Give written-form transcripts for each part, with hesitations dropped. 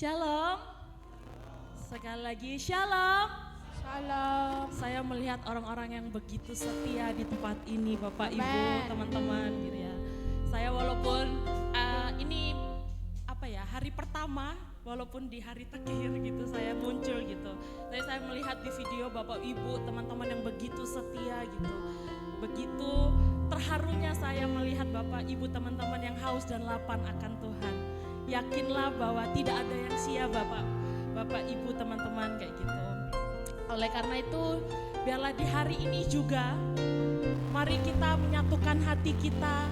Shalom. Sekali lagi shalom. Shalom. Saya melihat orang-orang yang begitu setia di tempat ini, Bapak, Ibu, Amen. teman-teman gitu ya. Saya walaupun ini hari pertama, walaupun di hari terakhir gitu saya muncul gitu. Tapi saya melihat di video Bapak, Ibu, teman-teman yang begitu setia gitu. Begitu terharunya saya melihat Bapak, Ibu, teman-teman yang haus dan lapar akan Tuhan. Yakinlah bahwa tidak ada yang sia Bapak, Ibu, teman-teman kayak gitu. Oleh karena itu, biarlah di hari ini juga, mari kita menyatukan hati kita,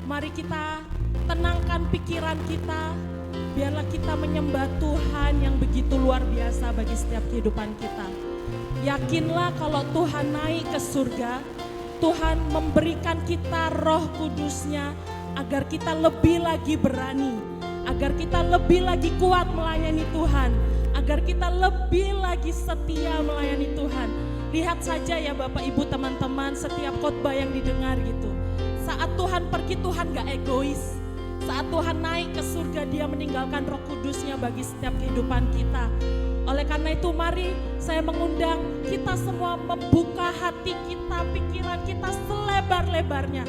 mari kita tenangkan pikiran kita, biarlah kita menyembah Tuhan yang begitu luar biasa bagi setiap kehidupan kita. Yakinlah kalau Tuhan naik ke surga, Tuhan memberikan kita Roh Kudus-Nya agar kita lebih lagi berani, agar kita lebih lagi kuat melayani Tuhan, agar kita lebih lagi setia melayani Tuhan. Lihat saja ya Bapak, Ibu, teman-teman, setiap khotbah yang didengar gitu. Saat Tuhan pergi, Tuhan gak egois. Saat Tuhan naik ke surga, Dia meninggalkan Roh Kudus-Nya bagi setiap kehidupan kita. Oleh karena itu mari saya mengundang kita semua membuka hati kita, pikiran kita selebar-lebarnya,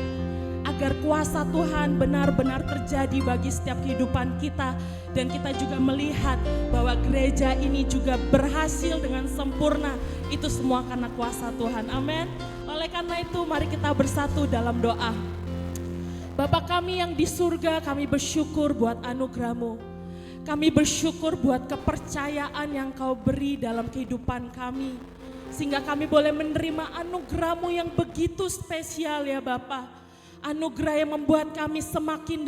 agar kuasa Tuhan benar-benar terjadi bagi setiap kehidupan kita. Dan kita juga melihat bahwa gereja ini juga berhasil dengan sempurna. Itu semua karena kuasa Tuhan, amin. Oleh karena itu mari kita bersatu dalam doa. Bapa kami yang di surga, kami bersyukur buat anugerah-Mu. Kami bersyukur buat kepercayaan yang Kau beri dalam kehidupan kami. Sehingga kami boleh menerima anugerah-Mu yang begitu spesial ya Bapa. Anugerah yang membuat kami semakin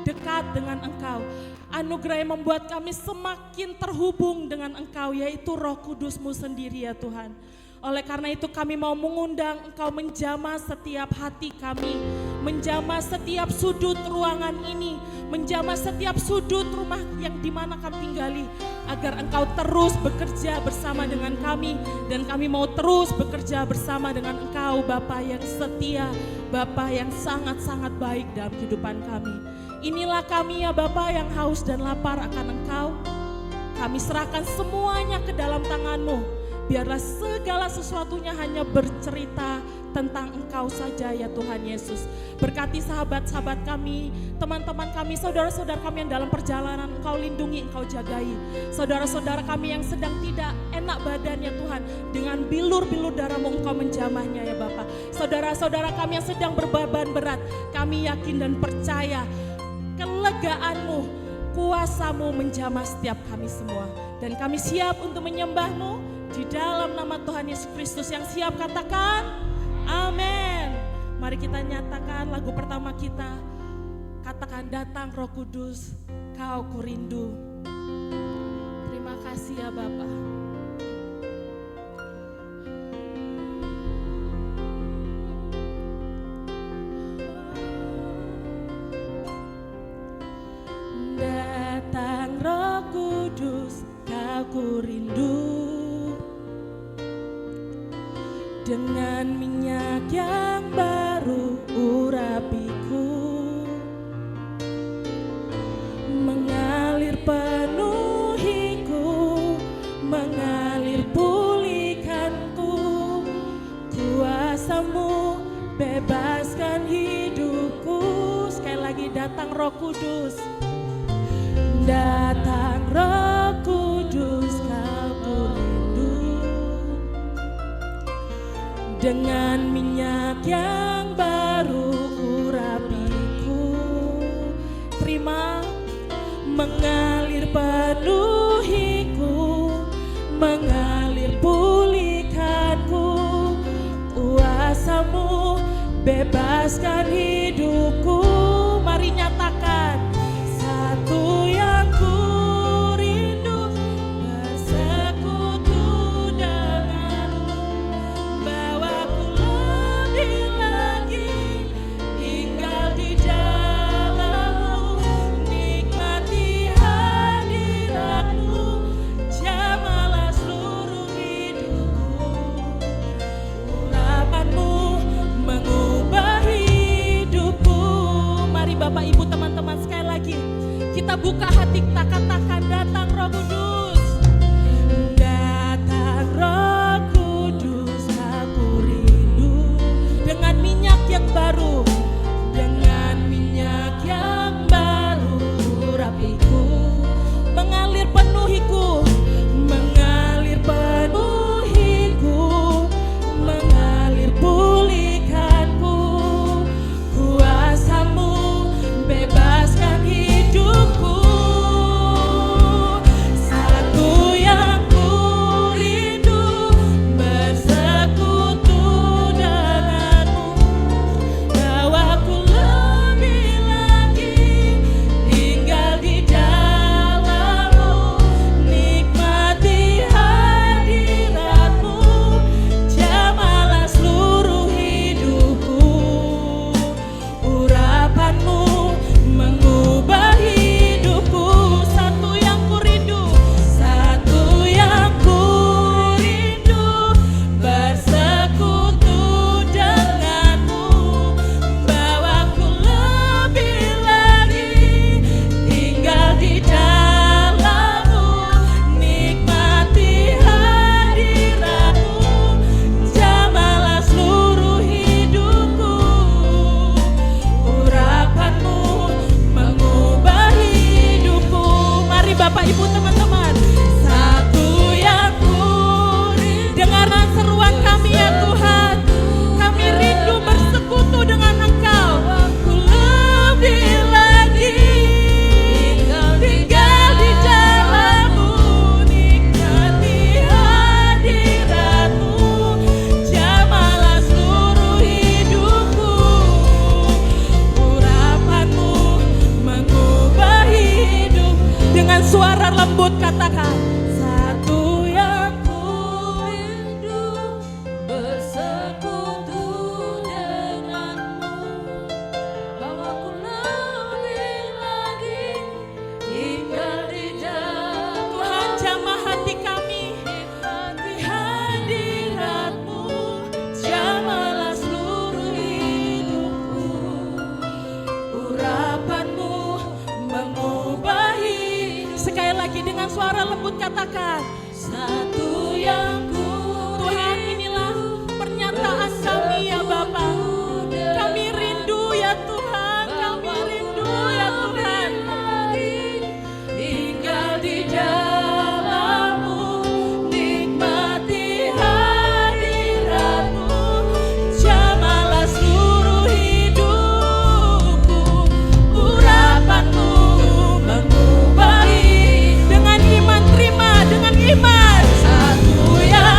dekat dengan Engkau. Anugerah yang membuat kami semakin terhubung dengan Engkau, yaitu Roh Kudus-Mu sendiri ya Tuhan. Oleh karena itu kami mau mengundang Engkau menjamah setiap hati kami, menjamah setiap sudut ruangan ini, menjamah setiap sudut rumah yang dimana kami tinggali, agar Engkau terus bekerja bersama dengan kami, dan kami mau terus bekerja bersama dengan Engkau, Bapa yang setia, Bapa yang sangat-sangat baik dalam kehidupan kami. Inilah kami ya Bapa yang haus dan lapar akan Engkau. Kami serahkan semuanya ke dalam tangan-Mu. Biarlah segala sesuatunya hanya bercerita tentang Engkau saja ya Tuhan Yesus. Berkati sahabat-sahabat kami, teman-teman kami, saudara-saudara kami yang dalam perjalanan, Engkau lindungi, Engkau jagai. Saudara-saudara kami yang sedang tidak enak badannya Tuhan, dengan bilur-bilur darah-Mu Engkau menjamahnya ya Bapa. Saudara-saudara kami yang sedang berbeban berat, kami yakin dan percaya kelegaan-Mu, kuasa-Mu menjamah setiap kami semua. Dan kami siap untuk menyembah-Mu di dalam nama Tuhan Yesus Kristus. Yang siap katakan amin. Mari kita nyatakan lagu pertama kita. Katakan, datang Roh Kudus, Kau kurindu. Terima kasih ya Bapa. Datang Roh Kudus, Kau kurindu. Dengan minyak yang baru urapiku, mengalir penuhiku, mengalir pulihkanku. Kuasa-Mu bebaskan hidupku. Sekali lagi, datang Roh Kudus. Datang Roh Kudus, Kau kurindu. Dengan minyak yang baru urapiku. Terima. Mengalir penuhiku, mengalir pulihkanku. Kuasa-Mu bebaskan hidupku. Mari nyatakan, satu yang ku rindu, bersekutu denganmu. Bawaku lebih lagi tinggal di dalam-Mu, nikmati hadirat-Mu, jamahlah seluruh hidupku. Urapan-Mu mengubah hidupku. Mari Bapak, Ibu, teman-teman, sekali lagi kita buka hati, kita katakan, datang Roh Kudus. Datang Roh Kudus, aku rindu dengan minyak yang baru, dengan minyak yang baru, urapiku mengalir penuhiku, mengalir penuhiku, mengalir pulihkanku. Kuasamu bebaskan hidupku. Satu yang ku rindu, bersekutu denganmu. Bawaku lebih lagi tinggal di dalammu, nikmati hadiratmu, jamalah seluruh hidupku. Urapanmu mengubah hidupku. Satu yang ku rindu, satu yang ku rindu, bersekutu denganmu. Bawaku lebih lagi tinggal di dalammu, nikmati hadiratmu, jamalah seluruh hidupku. Urapanmu mengubah hidupku. Mari Bapak Ibu teman-teman, satu yang ku rindu. Dengarkan seruan kami ya Tuhan, kami rindu bersekutu dengan Engkau. Ku lebih lagi tinggal di dalammu, nikmati hadiratmu, jamalah seluruh hidupku. Urapanmu mengubah hidup. Dengan suara lembut katakan, satu yang ku rindu, bersekutu denganmu. Bawaku lebih lagi tinggal di dalam. Tuhan, jamah hati kami, nikmati hadiratmu, jamalah seluruh hidupku. Urapanmu mengubah hidup. Sekali lagi dengan suara lembut katakan, satu yang ku. Tuhan, inilah pernyataan kami ya Bapa. Kami rindu ya Tuhan, kami rindu ya Tuhan. Tinggal di dalammu, nikmati hadiratmu, jamalah seluruh hidupku. Urapanmu mengubah hidup. Dengan iman terima, dengan iman. Satu yang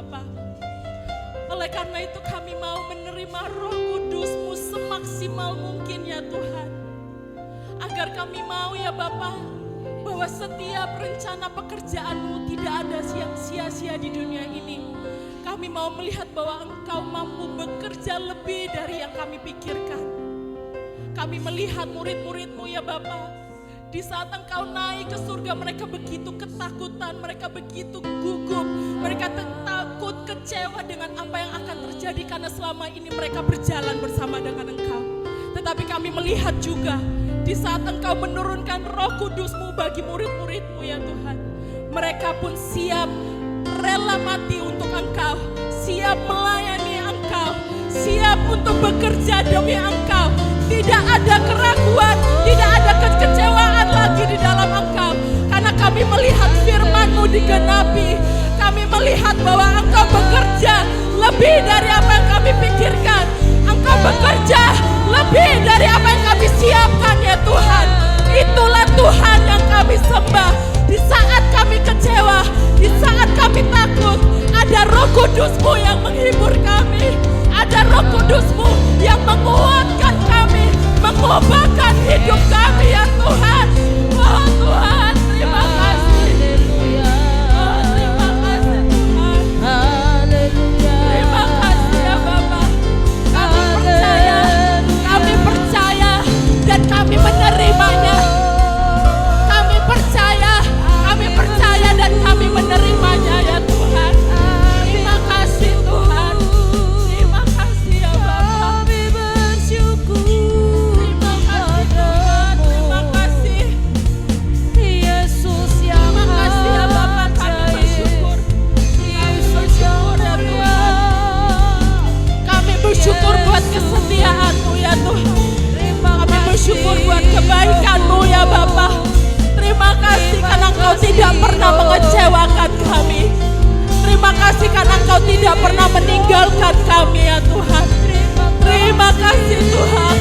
Bapa. Oleh karena itu kami mau menerima Roh Kudus-Mu semaksimal mungkin ya Tuhan. Agar kami mau ya Bapa, bahwa setiap rencana pekerjaan-Mu tidak ada yang sia-sia di dunia ini. Kami mau melihat bahwa Engkau mampu bekerja lebih dari yang kami pikirkan. Kami melihat murid-murid-Mu ya Bapa, di saat Engkau naik ke surga mereka begitu ketakutan, mereka begitu gugup, mereka takut, kecewa dengan apa yang akan terjadi karena selama ini mereka berjalan bersama dengan Engkau. Tetapi kami melihat juga di saat Engkau menurunkan Roh Kudus-Mu bagi murid-murid-Mu ya Tuhan, mereka pun siap rela mati untuk Engkau, siap melayani Engkau, siap untuk bekerja demi Engkau. Tidak ada keraguan, tidak ada kekecewaan lagi di dalam Engkau. Karena kami melihat firman-Mu digenapi, kami melihat bahwa Engkau bekerja lebih dari apa yang kami pikirkan. Engkau bekerja lebih dari apa yang kami siapkan ya Tuhan. Itulah Tuhan yang kami sembah. Di saat kami kecewa, di saat kami takut, ada Roh Kudus-Mu yang menghibur kami. Ada Roh Kudus-Mu yang menguatkan kami, mengubahkan hidup kami ya Tuhan. Oh Tuhan, terima kasih. Oh, terima kasih Tuhan. Terima kasih ya Bapa. Kami percaya dan kami menerimanya. Kami percaya dan kami menerimanya ya Tuhan. Terima kasih Tuhan. Terima kasih ya Bapa. Kami bersyukur. Terima kasih Tuhan. Terima kasih. Yesus yang Terima kasih ya Bapa. Kami bersyukur. Kami bersyukur ya Tuhan. Kami bersyukur buat kesetiaan-Mu ya Tuhan. Kami bersyukur buat kebaikan-Mu ya Bapa. Terima kasih karena Engkau tidak pernah mengecewakan kami. Terima kasih karena Engkau tidak pernah meninggalkan kami ya Tuhan. Terima kasih Tuhan.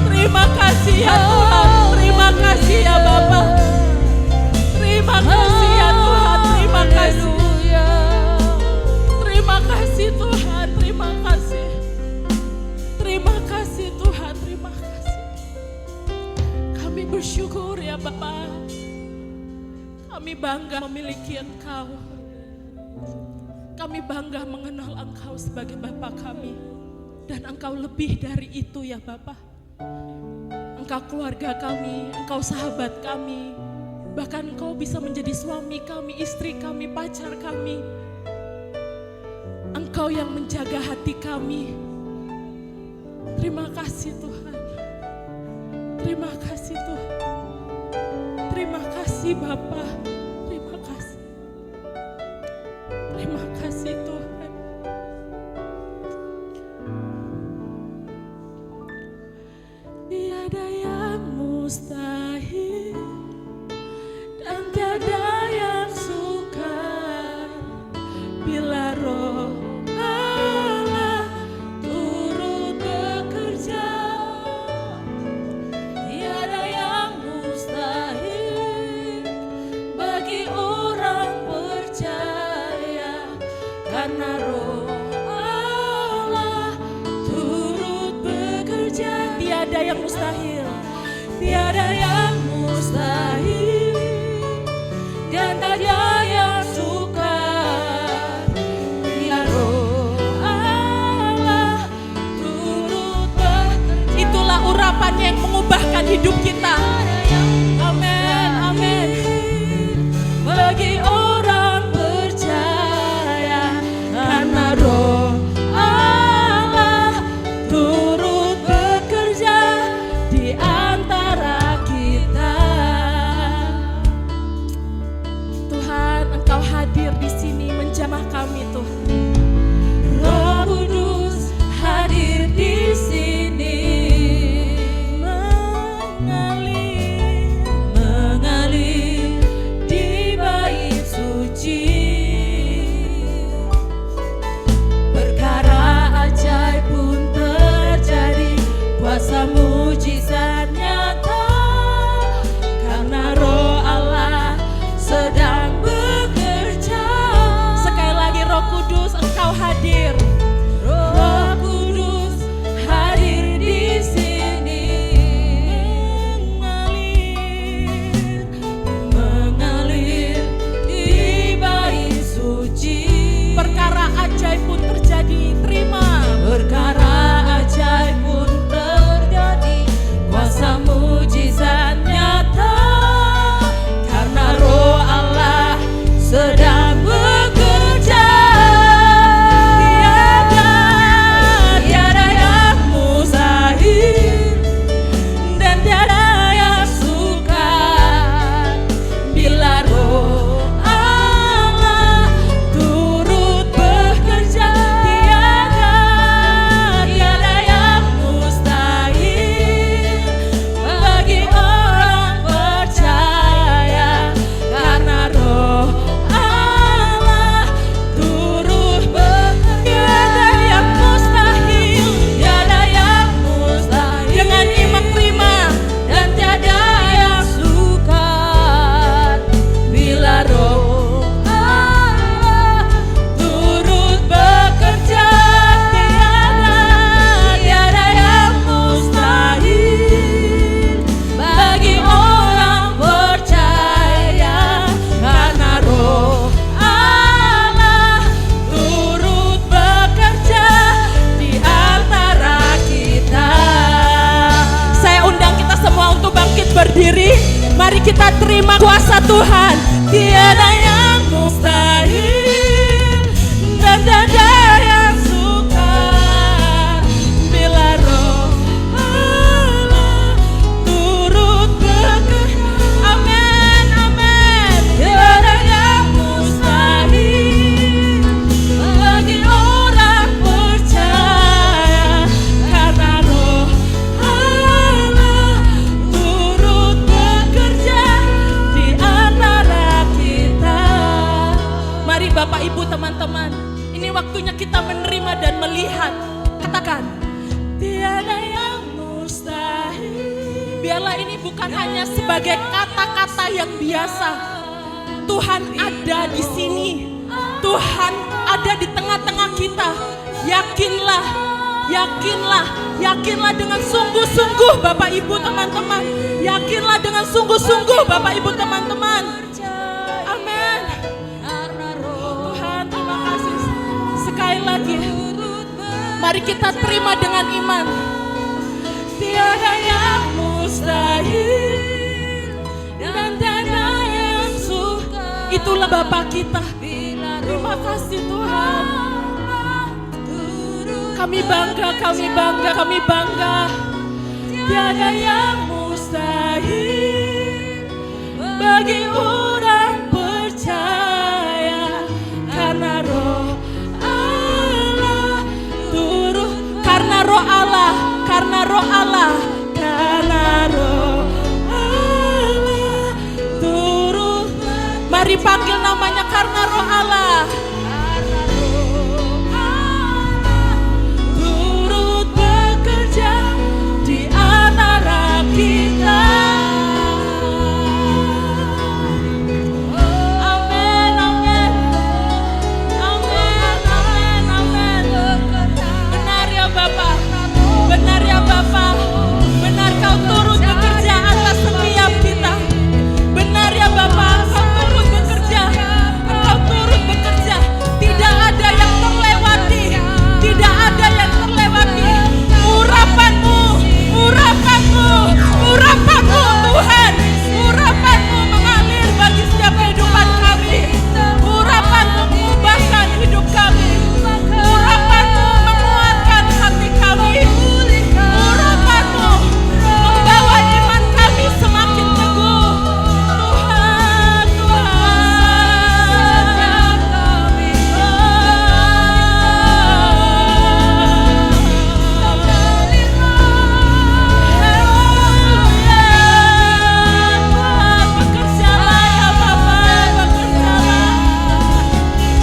Terima kasih ya Tuhan. Terima kasih ya Bapa. Terima kasih ya Tuhan. Terima kasih. Terima kasih Tuhan. Terima kasih. Terima kasih Tuhan. Terima kasih. Kami bersyukur ya Bapa. Kami bangga memiliki Engkau. Kami bangga mengenal Engkau sebagai Bapa kami. Dan Engkau lebih dari itu ya Bapa. Engkau keluarga kami, Engkau sahabat kami. Bahkan Engkau bisa menjadi suami kami, istri kami, pacar kami. Engkau yang menjaga hati kami. Terima kasih Tuhan. Terima kasih Tuhan. Terima kasih Bapa. Terima kasih. Terima kasih Tuhan. Tiada yang mustahil dan tiada yang sukar bila Roh Allah turut bekerja. Tiada yang mustahil bagi orang percaya, karena Roh Allah turut bekerja. Tiada yang mustahil, tiada yang mustahil dan tiada yang sukar bila Roh Allah turut bekerja. Itulah urapannya yang mengubahkan hidup kita. Amin, amin. Bagi orang percaya, karena Roh Allah turut bekerja di antara kita. Tuhan, Engkau hadir di sini menjamah kami Tuhan. Roh Kudus hadir di sini mengalir kita terima kuasa Tuhan. Tiada yang mustahil dan tiada yang sukar bila Roh Allah turut bekerja. Amin, amin. Tiada yang mustahil bagi orang percaya, karena Roh Allah turut bekerja di antara kita. Mari Bapak Ibu teman-teman, ini waktunya kita menerima dan melihat. Katakan, tiada yang mustahil. Biarlah ini bukan hanya sebagai kata-kata yang biasa. Tuhan ada di sini. Tuhan ada di tengah-tengah kita. Yakinlah, yakinlah, yakinlah dengan sungguh-sungguh Bapak Ibu teman-teman. Yakinlah dengan sungguh-sungguh Bapak Ibu teman-teman. Amin. Tuhan, terima kasih. Sekali lagi, mari kita terima dengan iman. Tiada yang mustahil dan tiada yang sukar. Itulah Bapa kita. Terima kasih Tuhan. Kami bangga, kami bangga, kami bangga. Tiada yang mustahil bagi orang percaya, karena Roh Allah turut, karena Roh Allah, karena Roh Allah, karena Roh Allah turut. Mari panggil namanya, karena Roh Allah turut bekerja di antara kita. Amin, amin, amin, amin, amin. Benar ya Bapak, benar ya Bapak, benar Kau turut bekerja atas setiap kita. Benar ya Bapak, Kau turut bekerja, Kau turut bekerja. Tidak ada yang terlewati, tidak ada yang terlewati. Urapanmu, urapanmu, urapanmu Tuhan, urapanmu mengalir bagi setiap kehidupan kami. Urapanmu mengubahkan hidup kami. Urapanmu menguatkan hati kami. Urapanmu membawa iman kami semakin teguh. Tuhan, Tuhan, bekerjalah ya Bapak, bekerjalah.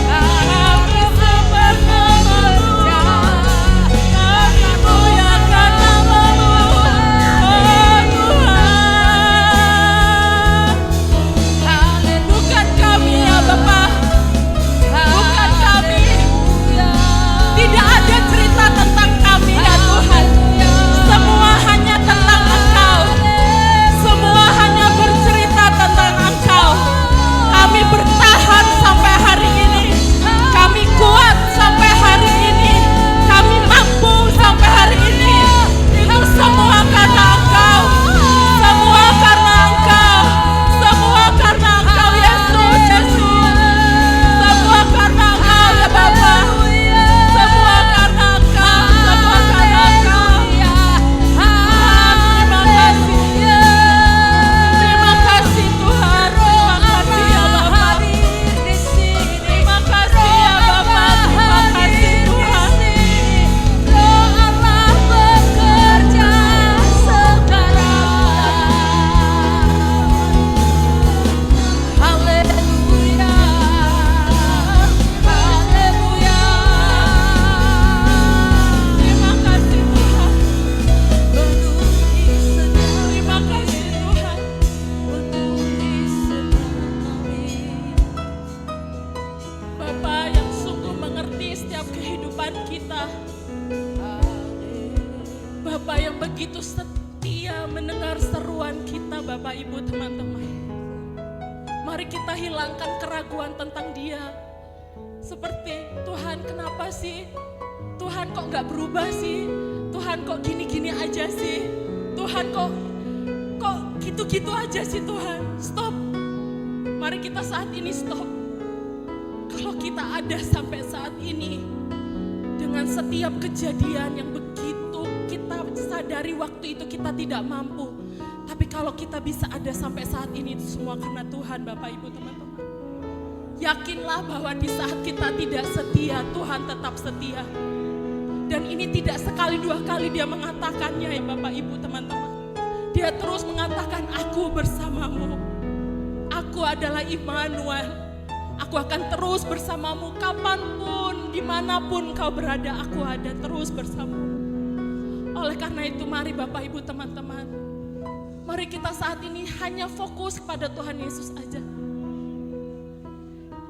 Kami sembah namamu, kami muliakan namamu, oh Tuhan. Bukan kami ya Bapak, bukan kami. Tidak ada cerita tentang kami ya Tuhan. Semua hanya tentang Engkau. Semua hanya bercerita tentang Engkau. Kami bertahan sampai hari ini. Kami kuat sampai hari ini. Kami mampu sampai hari ini. Itu semua karena Engkau. Semua karena Engkau. Semua karena Engkau Yesus, Yesus. Semua karena Engkau ya Bapa. Semua karena Engkau. Semua karena Engkau. Terima kasih. Terima kasih Tuhan. Terima kasih ya Bapa. Terima kasih ya Bapa. Terima kasih Tuhan. Roh Allah bekerja sekarang. Haleluya, haleluya. Terima kasih Tuhan. Penuhi sedang, Terima kasih Tuhan. penuhi sedang kami. Bapa yang sungguh mengerti setiap kehidupan kita. Bapa yang begitu setia mendengar seruan kita, Bapak Ibu teman-teman. Mari kita hilangkan keraguan tentang Dia. Seperti, Tuhan kenapa sih? Tuhan kok gak berubah sih? Tuhan kok gini-gini aja sih? Tuhan kok gitu-gitu aja sih Tuhan. Stop. Mari kita saat ini stop. Kalau kita ada sampai saat ini dengan setiap kejadian yang begitu kita sadari waktu itu kita tidak mampu. Tapi kalau kita bisa ada sampai saat ini itu semua karena Tuhan Bapak Ibu teman-teman. Yakinlah bahwa di saat kita tidak setia, Tuhan tetap setia. Dan ini tidak sekali dua kali dia mengatakannya ya Bapak Ibu teman-teman. Dia terus mengatakan aku bersamamu. Aku adalah Immanuel. Aku akan terus bersamamu kapanpun, dimanapun kau berada, aku ada terus bersamamu. Oleh karena itu mari Bapak Ibu teman-teman, mari kita saat ini hanya fokus kepada Tuhan Yesus aja.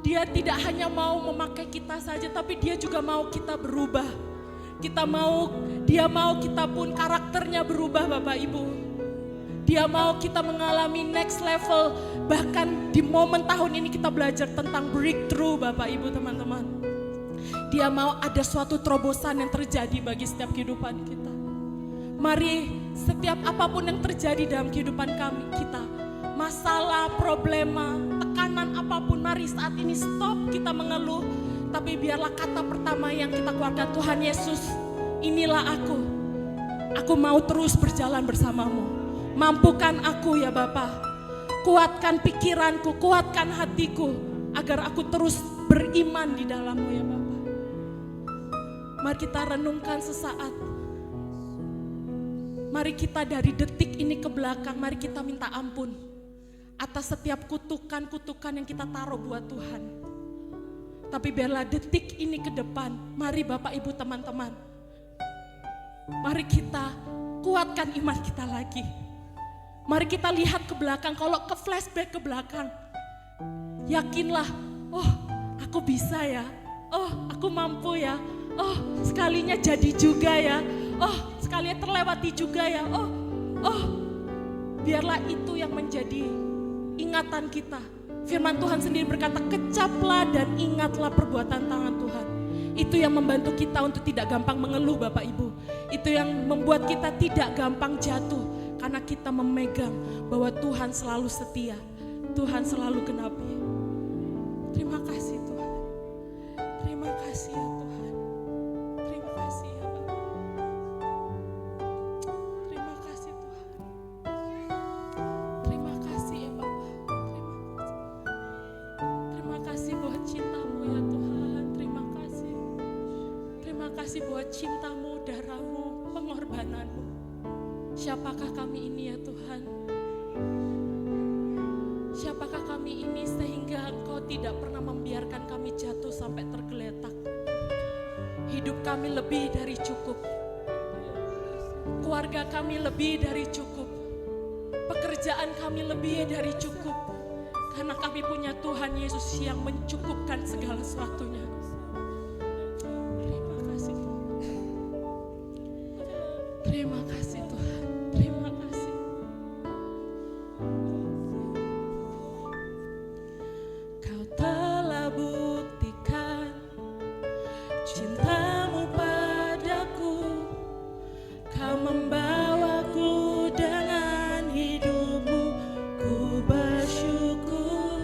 Dia tidak hanya mau memakai kita saja, tapi dia juga mau kita berubah. Dia mau kita pun karakternya berubah Bapak Ibu. Dia mau kita mengalami next level. Bahkan di momen tahun ini kita belajar tentang breakthrough Bapak Ibu teman-teman. Dia mau ada suatu terobosan yang terjadi bagi setiap kehidupan kita. Mari setiap apapun yang terjadi dalam kehidupan kita, masalah, problema, tekanan apapun, mari saat ini stop kita mengeluh. Tapi biarlah kata pertama yang kita keluarkan, Tuhan Yesus, inilah aku. Aku mau terus berjalan bersamamu. Mampukan aku ya Bapa. Kuatkan pikiranku, kuatkan hatiku, agar aku terus beriman di dalam-Mu ya Bapa. Mari kita renungkan sesaat. Mari kita dari detik ini ke belakang, mari kita minta ampun atas setiap kutukan-kutukan yang kita taruh buat Tuhan. Tapi biarlah detik ini ke depan, mari Bapak Ibu teman-teman, mari kita kuatkan iman kita lagi. Mari kita lihat ke belakang, kalau ke flashback ke belakang, yakinlah, oh aku bisa ya, oh aku mampu ya, oh sekalinya jadi juga ya, oh sekalinya terlewati juga ya, oh biarlah itu yang menjadi ingatan kita. Firman Tuhan sendiri berkata, kecaplah dan ingatlah perbuatan tangan Tuhan. Itu yang membantu kita untuk tidak gampang mengeluh Bapak Ibu. Itu yang membuat kita tidak gampang jatuh. Karena kita memegang bahwa Tuhan selalu setia. Tuhan selalu genapi. Terima kasih Tuhan. Terima kasih ya Tuhan. Terima kasih ya Bapak. Terima kasih Tuhan. Terima kasih ya Bapak. Terima kasih buat cinta-Mu ya Tuhan. Terima kasih. Terima kasih buat cinta-Mu, darah-Mu, pengorbanan-Mu. Siapakah kami ini ya Tuhan? Siapakah kami ini sehingga Engkau tidak pernah membiarkan kami jatuh sampai tergeletak. Hidup kami lebih dari cukup. Keluarga kami lebih dari cukup. Pekerjaan kami lebih dari cukup. Karena kami punya Tuhan Yesus yang mencukupkan segala sesuatunya. Terima kasih Tuhan. Terima kasih Tuhan. Terima kasih. Kau telah buktikan cinta-Mu padaku. Kau membawaku dengan hidup-Mu. Ku bersyukur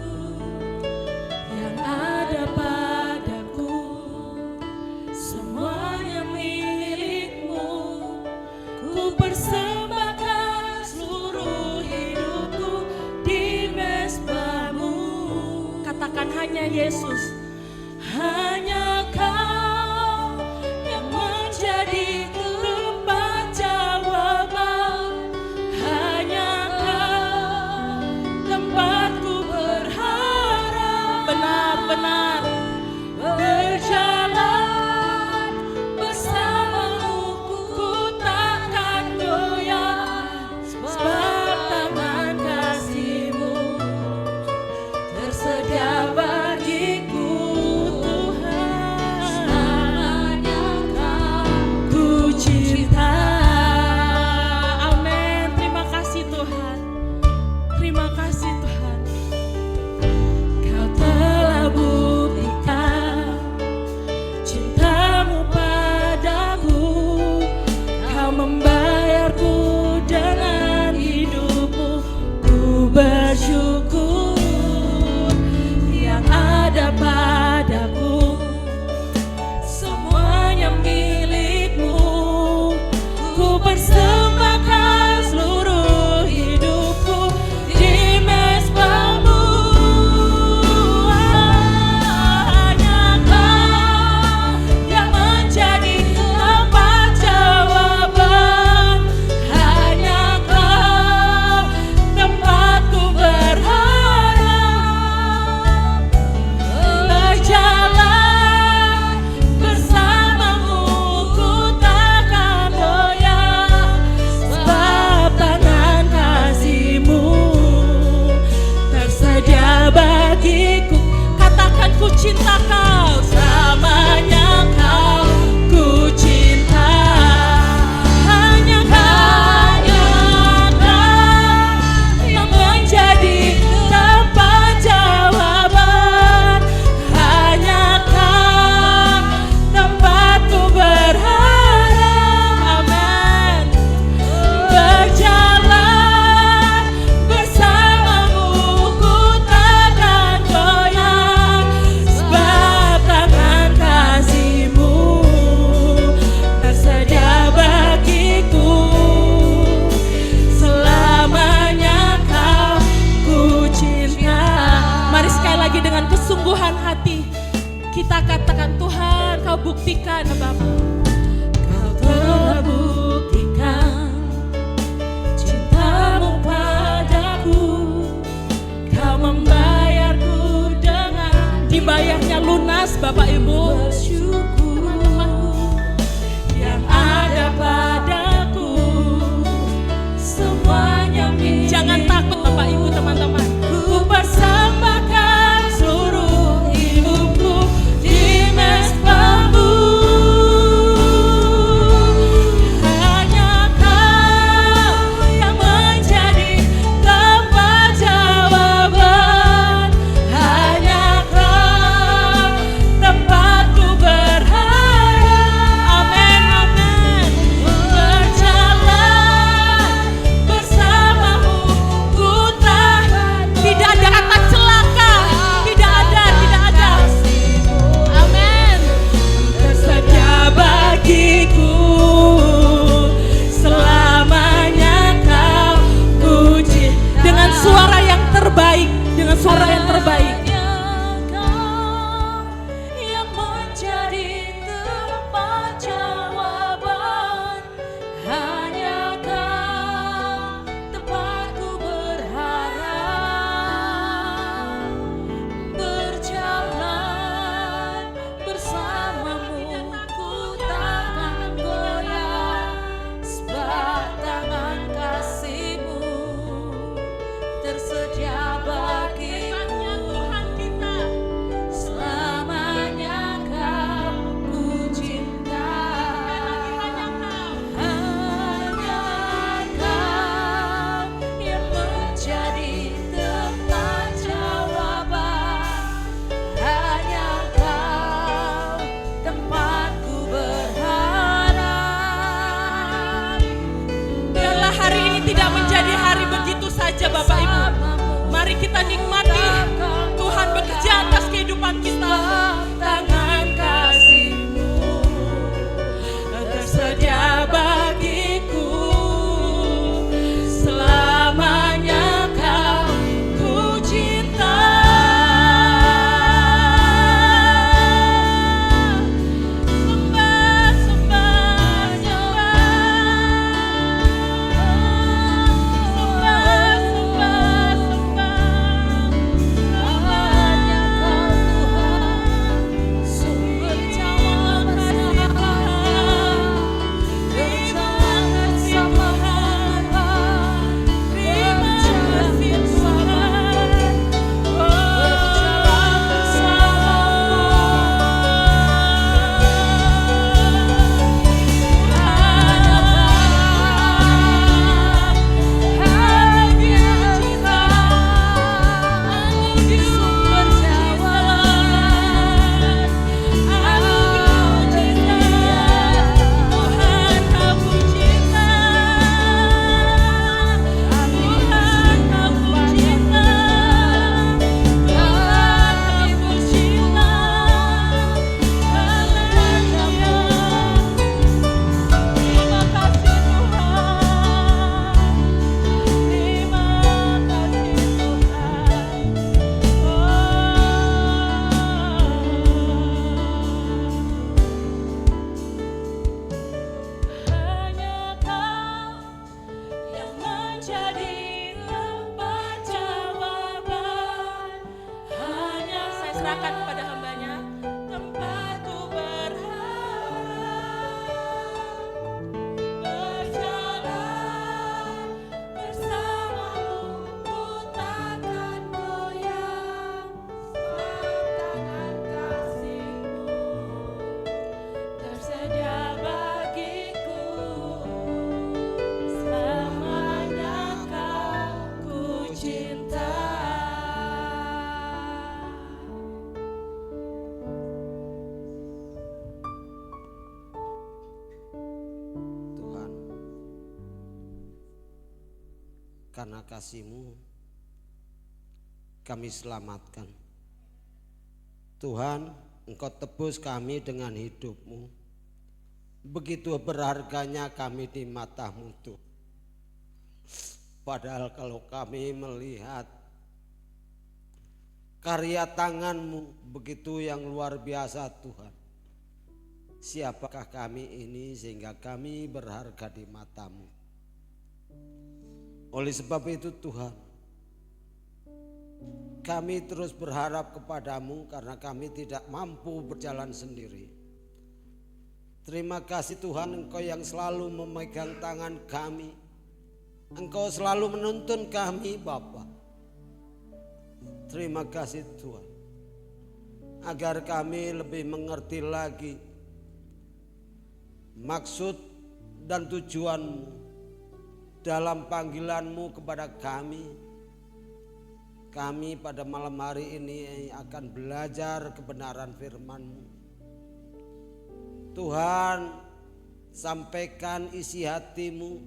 yang ada padaku, semuanya milik-Mu. Ku persembahkan seluruh hidupku di mezbah-Mu. Katakan hanya Yesus, hanya Kau yang menjadi tempat jawaban. Hanya Kau tempatku berharap. Benar-benar berjalan bersama-Mu, ku takkan goyah. Sebab tangan kasih-Mu tersedia bagiku Tuhan. ku persembahkan seluruh hidupku di mezbahmu. Hanya Kau yang menjadi tempat jawaban. Hanya Kau tempatku berharap. Berjalan bersamamu ku takkan goyah, sebab tangan kasih-Mu tersedia bagiku. Katakan ku cinta Kau, selamanya Kau ku cinta. Hanya Kau yang menjadi tempat jawaban. Hanya Kau tempatku berharap. Amin. Berjalan bersamamu ku takkan goyah, sebab tangan kasih-Mu tersedia bagiku. Selamanya Kau ku cinta. Mari sekali lagi dengan kesungguhan hati kita katakan, Tuhan Kau buktikan Bapa. Kau telah buktikan cinta-Mu padaku. Kau membayarku dengan dibayarnya lunas Bapak Ibu. Bersyukur yang ada padaku semuanya milik. Jangan takut Bapak Ibu teman-teman. Ku persembahkan seluruh hidupku di mezbahmu. Hanya Kau yang menjadi tempat jawaban. Hanya Kau tempatku berharap. Amin, amin. Berjalan bersamamu ku tidak ada kata celaka, tidak ada. Amin. Tersedia bagiku selamanya Kau puji. Dengan suara yang terbaik, dengan suara yang terbaik. Kau yang menjadi tempat jawaban. Hanya Kau tempatku berharap. Berjalan bersamamu ku takkan goyah, sebab tangan kasih-Mu tersedia bagiku. Selamanya Kau ku cinta. Hanya Kau yang menjadi tempat jawaban. Hanya Kau tempatku berharap. Biarlah hari ini tidak menjadi hari begitu saja Bapak Ibu. Mari kita nikmati Tuhan bekerja atas kehidupan kita. Tangan kasih-Mu tersedia bagiku. Selamanya Kau ku cinta. Sembah, sembah, sembah. Sembah, sembah, sembah. karena kasih-Mu kami selamatkan. Tuhan, Engkau tebus kami dengan hidup-Mu. Begitu berharganya kami di mata-Mu Tuhan. Padahal kalau kami melihat karya tangan-Mu begitu yang luar biasa Tuhan, siapakah kami ini sehingga kami berharga di mata-Mu? Oleh sebab itu Tuhan, kami terus berharap kepadamu karena kami tidak mampu berjalan sendiri. Terima kasih Tuhan, Engkau yang selalu memegang tangan kami. Engkau selalu menuntun kami Bapa. Terima kasih Tuhan, agar kami lebih mengerti lagi maksud dan tujuan-Mu dalam panggilan-Mu kepada kami. Kami pada malam hari ini akan belajar kebenaran firman-Mu. Tuhan, sampaikan isi hati-Mu,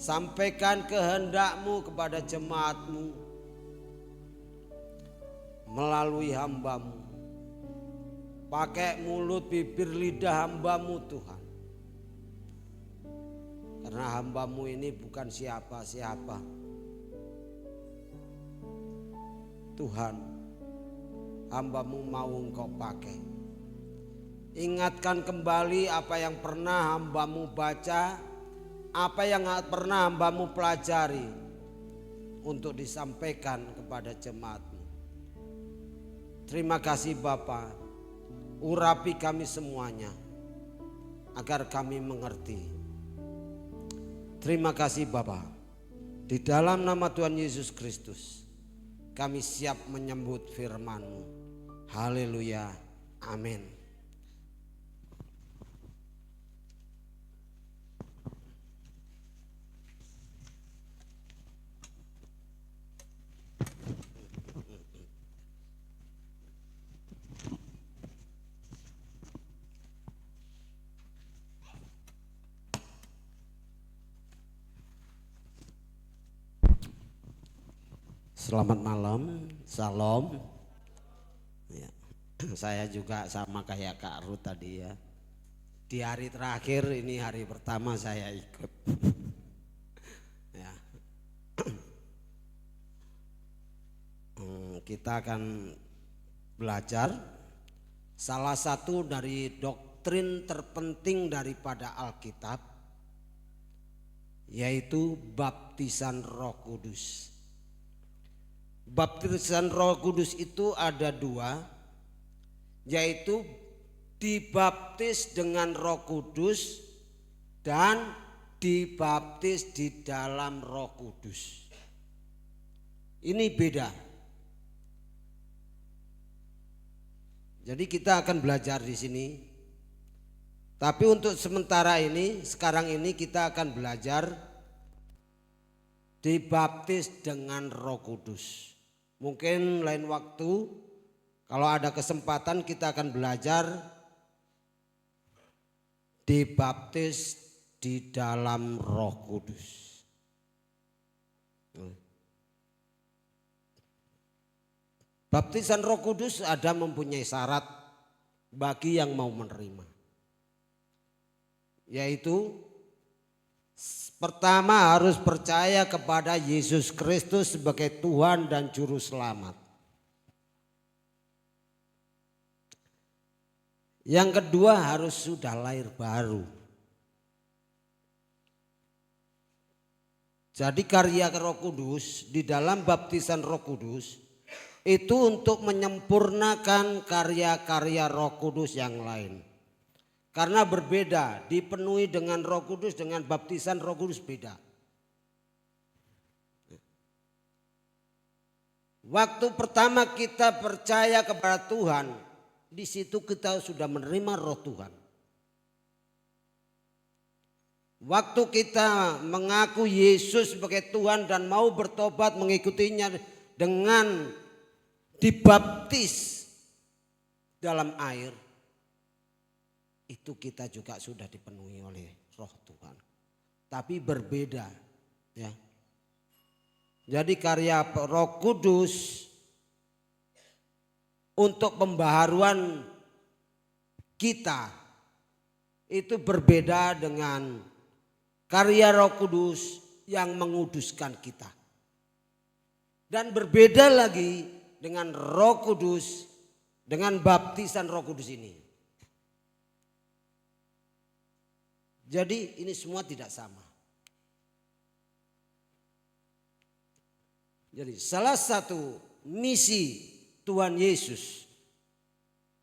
sampaikan kehendak-Mu kepada jemaat-Mu melalui hamba-Mu. Pakai mulut, bibir, lidah hamba-Mu Tuhan. Karena hamba-Mu ini bukan siapa-siapa. Tuhan, hamba-Mu mau Engkau pakai. Ingatkan kembali apa yang pernah hamba-Mu baca, apa yang pernah hamba-Mu pelajari untuk disampaikan kepada jemaat-Mu. Terima kasih Bapa, urapi kami semuanya agar kami mengerti. Terima kasih Bapa, di dalam nama Tuhan Yesus Kristus kami siap menyambut firman-Mu. Haleluya. Amin. Selamat malam, salam. Ya, saya juga sama kayak Kak Ruth tadi ya. Di hari terakhir ini hari pertama saya ikut. Ya. Kita akan belajar salah satu dari doktrin terpenting daripada Alkitab, yaitu baptisan Roh Kudus. Baptisan Roh Kudus itu ada dua, yaitu dibaptis dengan Roh Kudus dan dibaptis di dalam Roh Kudus. Ini beda. Jadi kita akan belajar di sini. Tapi untuk sementara ini, sekarang ini kita akan belajar dibaptis dengan Roh Kudus. Mungkin lain waktu kalau ada kesempatan kita akan belajar dibaptis di dalam Roh Kudus. Baptisan Roh Kudus ada mempunyai syarat bagi yang mau menerima, yaitu pertama harus percaya kepada Yesus Kristus sebagai Tuhan dan Juru Selamat. Yang kedua harus sudah lahir baru. Jadi karya Roh Kudus di dalam baptisan Roh Kudus itu untuk menyempurnakan karya-karya Roh Kudus yang lain. Karena berbeda, dipenuhi dengan Roh Kudus dengan baptisan Roh Kudus beda. Waktu pertama kita percaya kepada Tuhan, di situ kita sudah menerima Roh Tuhan. Waktu kita mengaku Yesus sebagai Tuhan dan mau bertobat mengikutinya dengan dibaptis dalam air, itu kita juga sudah dipenuhi oleh Roh Tuhan. Tapi berbeda ya. Jadi karya Roh Kudus untuk pembaharuan kita itu berbeda dengan karya Roh Kudus yang menguduskan kita. Dan berbeda lagi dengan Roh Kudus, dengan baptisan Roh Kudus ini. Jadi ini semua tidak sama. Jadi salah satu misi Tuhan Yesus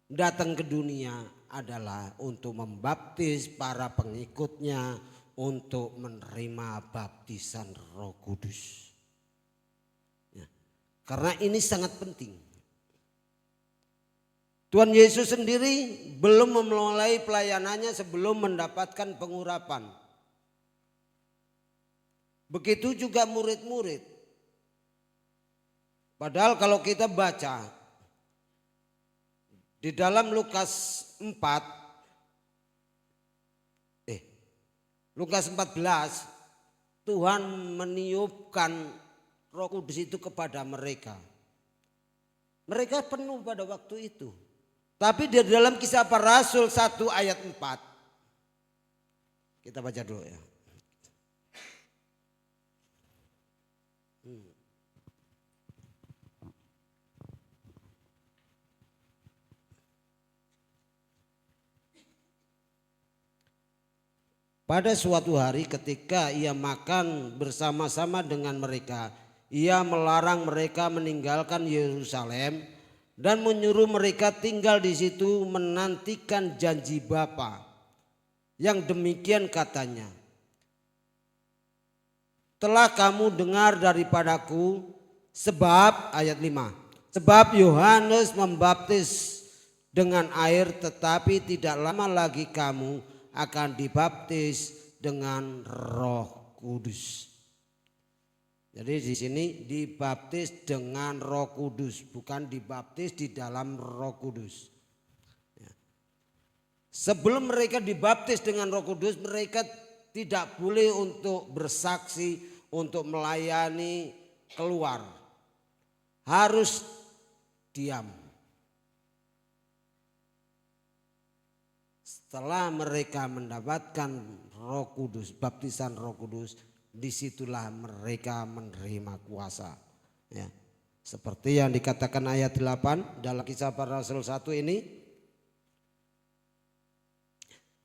datang ke dunia adalah untuk membaptis para pengikutnya untuk menerima baptisan Roh Kudus. Ya, karena ini sangat penting. Tuhan Yesus sendiri belum memulai pelayanannya sebelum mendapatkan pengurapan. Begitu juga murid-murid. Padahal kalau kita baca di dalam Lukas 14, Tuhan meniupkan Roh Kudus itu kepada mereka. Mereka penuh pada waktu itu. Tapi di dalam Kisah Para Rasul 1 ayat 4. Kita baca dulu ya. Pada suatu hari ketika ia makan bersama-sama dengan mereka, ia melarang mereka meninggalkan Yerusalem dan menyuruh mereka tinggal di situ menantikan janji Bapa. Yang demikian katanya, telah kamu dengar daripadaku, sebab ayat 5, sebab Yohanes membaptis dengan air, tetapi tidak lama lagi kamu akan dibaptis dengan Roh Kudus. Jadi di sini dibaptis dengan Roh Kudus, bukan dibaptis di dalam Roh Kudus. Ya. Sebelum mereka dibaptis dengan Roh Kudus, mereka tidak boleh untuk bersaksi, untuk melayani keluar. Harus diam. Setelah mereka mendapatkan Roh Kudus, baptisan Roh Kudus, disitulah mereka menerima kuasa. Ya. Seperti yang dikatakan ayat 8 dalam Kisah Para Rasul 1 ini.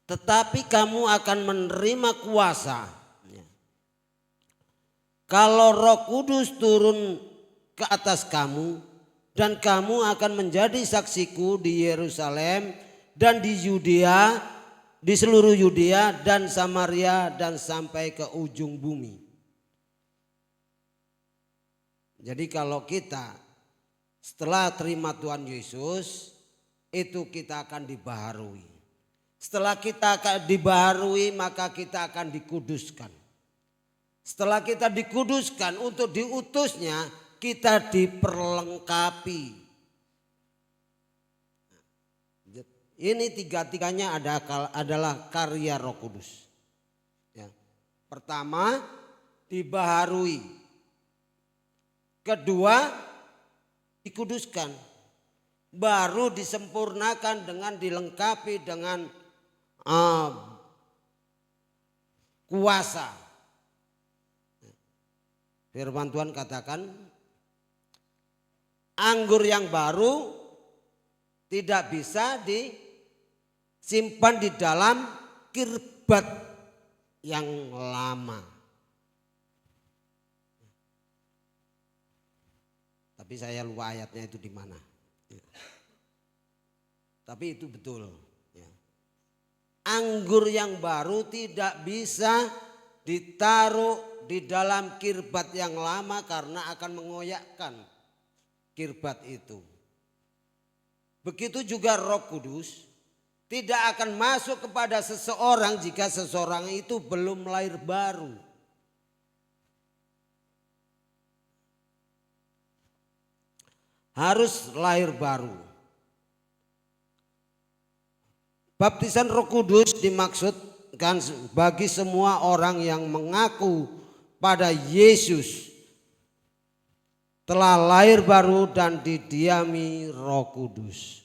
Tetapi kamu akan menerima kuasa. Ya. Kalau Roh Kudus turun ke atas kamu, dan kamu akan menjadi saksiku di Yerusalem dan di Yudea, di seluruh Yudea dan Samaria dan sampai ke ujung bumi. Jadi kalau kita setelah terima Tuhan Yesus, itu kita akan dibaharui. Setelah kita akan dibaharui, maka kita akan dikuduskan. Setelah kita dikuduskan, untuk diutusnya kita diperlengkapi. Ini tiga-tiganya adalah karya Roh Kudus. Ya. Pertama, dibaharui. Kedua, dikuduskan. Baru disempurnakan dengan dilengkapi dengan kuasa. Firman Tuhan katakan, anggur yang baru tidak bisa disimpan di dalam kirbat yang lama. Tapi saya lupa ayatnya itu di mana. Tapi itu betul. Anggur yang baru tidak bisa ditaruh di dalam kirbat yang lama karena akan mengoyakkan kirbat itu. Begitu juga Roh Kudus tidak akan masuk kepada seseorang jika seseorang itu belum lahir baru. Harus lahir baru. Baptisan Roh Kudus dimaksudkan bagi semua orang yang mengaku pada Yesus telah lahir baru dan didiami Roh Kudus.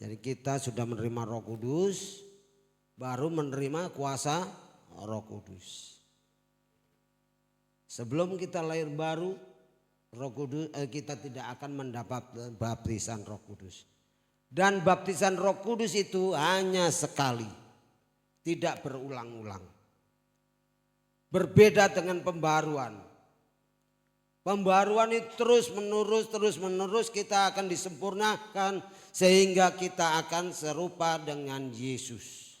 Jadi kita sudah menerima Roh Kudus, baru menerima kuasa Roh Kudus. Sebelum kita lahir baru, Roh Kudus kita tidak akan mendapat baptisan Roh Kudus. Dan baptisan Roh Kudus itu hanya sekali, tidak berulang-ulang. Berbeda dengan pembaruan. Pembaruan itu terus menerus kita akan disempurnakan sehingga kita akan serupa dengan Yesus.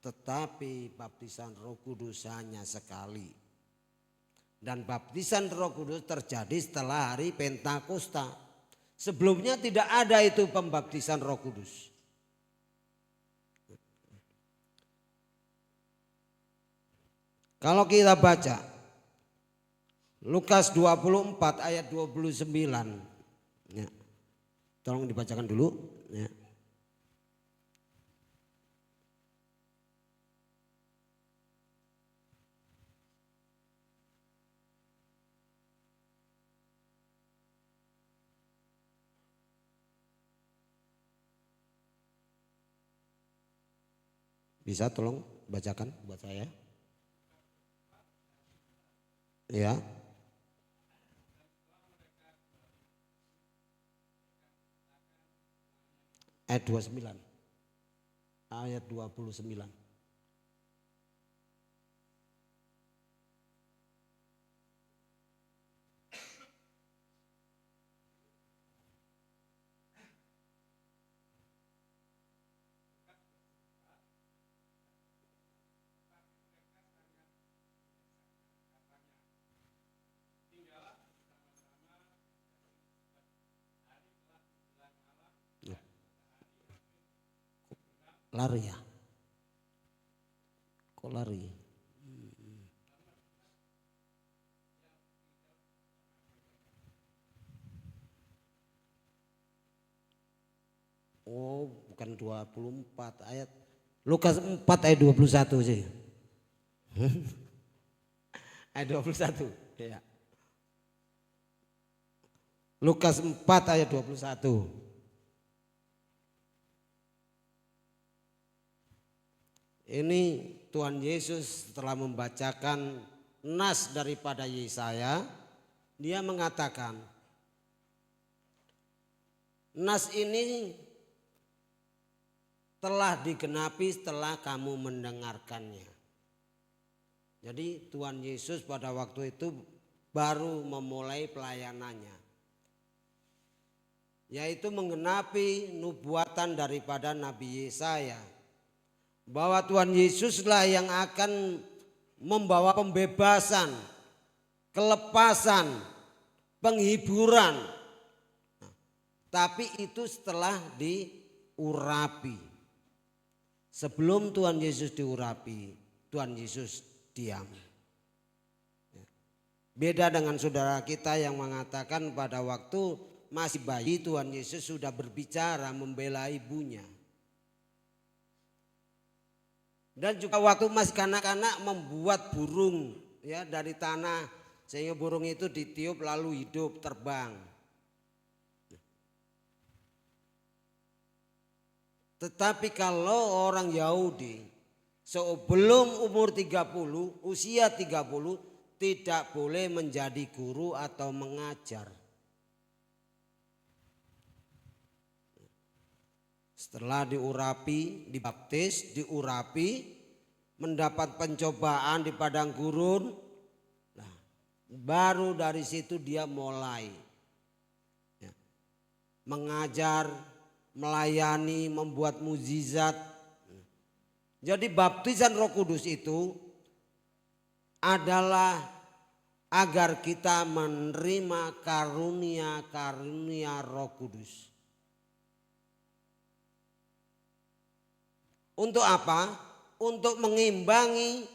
Tetapi baptisan Roh Kudus hanya sekali. Dan baptisan Roh Kudus terjadi setelah hari Pentakosta. Sebelumnya tidak ada itu pembaptisan Roh Kudus. Kalau kita baca Lukas 24 ayat 29. Ya. Tolong dibacakan dulu. Ya. Bisa tolong bacakan buat saya. Ya. Ayat 29. Ayat 29. Lari ya? Kok lari? Oh bukan 24 ayat. Lukas 4 ayat 21 sih. Ayat 21. Ya. Lukas 4 ayat 21. Ini Tuhan Yesus setelah membacakan nas daripada Yesaya, dia mengatakan, nas ini telah digenapi setelah kamu mendengarkannya. Jadi Tuhan Yesus pada waktu itu baru memulai pelayanannya, yaitu menggenapi nubuatan daripada Nabi Yesaya. Bahwa Tuhan Yesuslah yang akan membawa pembebasan, kelepasan, penghiburan. Tapi itu setelah diurapi. Sebelum Tuhan Yesus diurapi, Tuhan Yesus diam. Beda dengan saudara kita yang mengatakan pada waktu masih bayi Tuhan Yesus sudah berbicara membela ibunya. Dan juga waktu masih kanak-kanak membuat burung ya dari tanah sehingga burung itu ditiup lalu hidup terbang. Tetapi kalau orang Yahudi sebelum umur 30, usia 30 tidak boleh menjadi guru atau mengajar. Setelah diurapi, dibaptis, diurapi, mendapat pencobaan di padang gurun, nah, baru dari situ dia mulai ya, mengajar, melayani, membuat mukjizat. Jadi baptisan Roh Kudus itu adalah agar kita menerima karunia-karunia Roh Kudus. Untuk apa? Untuk mengimbangi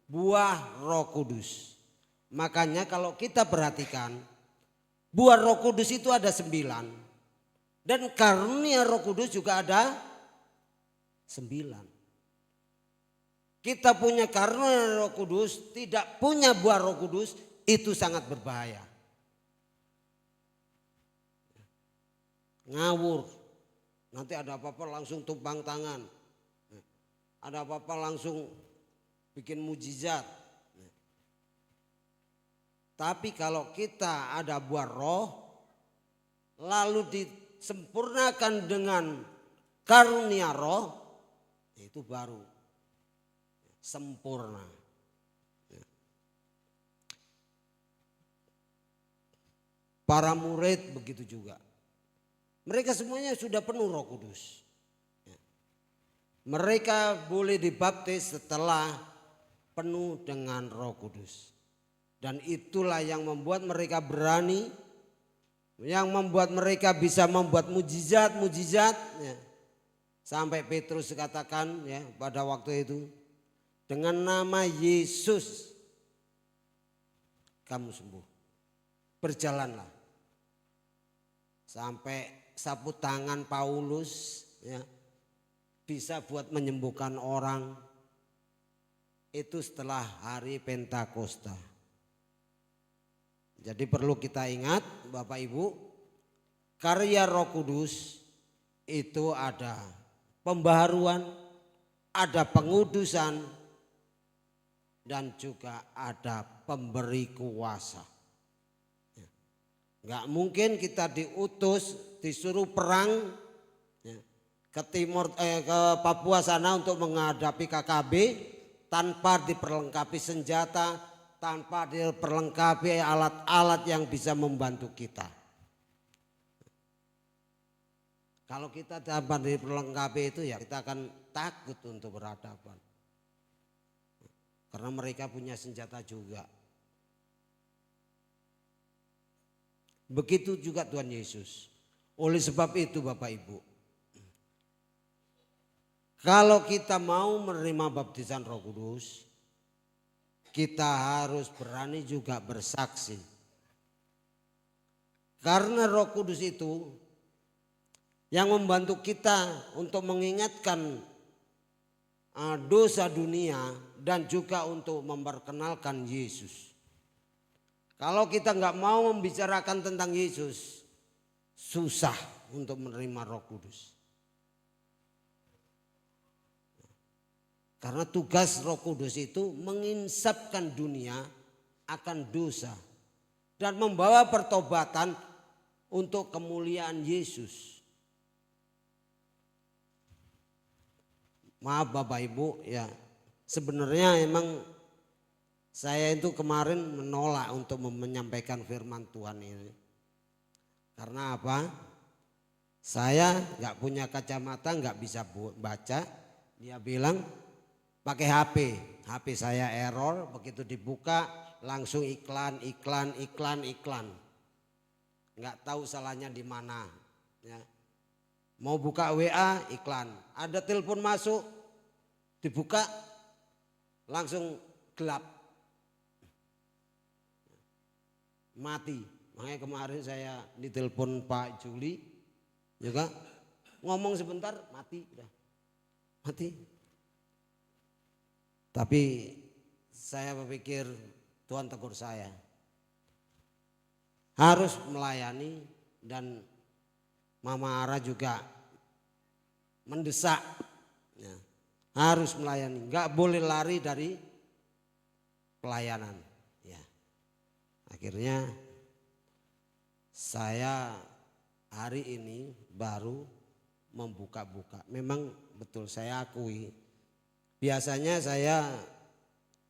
buah Roh Kudus. Makanya kalau kita perhatikan, buah Roh Kudus itu ada 9. Dan karunia Roh Kudus juga ada 9. kita punya karunia Roh Kudus, tidak punya buah Roh Kudus, itu sangat berbahaya. Ngawur, nanti ada apa-apa langsung tumpang tangan, ada apa-apa langsung bikin mujizat. Tapi kalau kita ada buah roh, lalu disempurnakan dengan karunia roh, itu baru sempurna. Para murid begitu juga. Mereka semuanya sudah penuh Roh Kudus. Mereka boleh dibaptis setelah penuh dengan Roh Kudus. Dan itulah yang membuat mereka berani, yang membuat mereka bisa membuat mujizat-mujizat. Sampai Petrus katakan ya pada waktu itu, dengan nama Yesus kamu sembuh. Berjalanlah. Sampai sapu tangan Paulus ya, bisa buat menyembuhkan orang. Itu setelah hari Pentakosta. Jadi perlu kita ingat Bapak Ibu, karya Roh Kudus itu ada pembaharuan, ada pengudusan, dan juga ada pemberi kuasa. Enggak mungkin kita diutus, disuruh perang ke ke Papua sana untuk menghadapi KKB tanpa diperlengkapi senjata, tanpa diperlengkapi alat-alat yang bisa membantu kita. Kalau kita tanpa diperlengkapi itu ya kita akan takut untuk berhadapan. Karena mereka punya senjata juga. Begitu juga Tuhan Yesus. Oleh sebab itu Bapak Ibu, kalau kita mau menerima baptisan Roh Kudus, kita harus berani juga bersaksi. Karena Roh Kudus itu yang membantu kita untuk mengingatkan dosa dunia dan juga untuk memperkenalkan Yesus. Kalau kita nggak mau membicarakan tentang Yesus, susah untuk menerima Roh Kudus. Karena tugas Roh Kudus itu menginsapkan dunia akan dosa dan membawa pertobatan untuk kemuliaan Yesus. Maaf Bapak Ibu ya, sebenarnya emang saya itu kemarin menolak untuk menyampaikan firman Tuhan ini. Karena apa? Saya nggak punya kacamata, nggak bisa baca. Dia bilang pakai HP. HP saya error, begitu dibuka langsung iklan. Nggak tahu salahnya di mana. Ya. Mau buka WA iklan, ada telepon masuk, dibuka langsung gelap. Mati. Makanya kemarin saya ditelepon Pak Juli juga ngomong sebentar mati udah. Mati. Tapi saya berpikir Tuhan tegur saya. Harus melayani dan Mama Ara juga mendesak. Ya, harus melayani, enggak boleh lari dari pelayanan. Akhirnya saya hari ini baru membuka-buka. Memang betul saya akui. Biasanya saya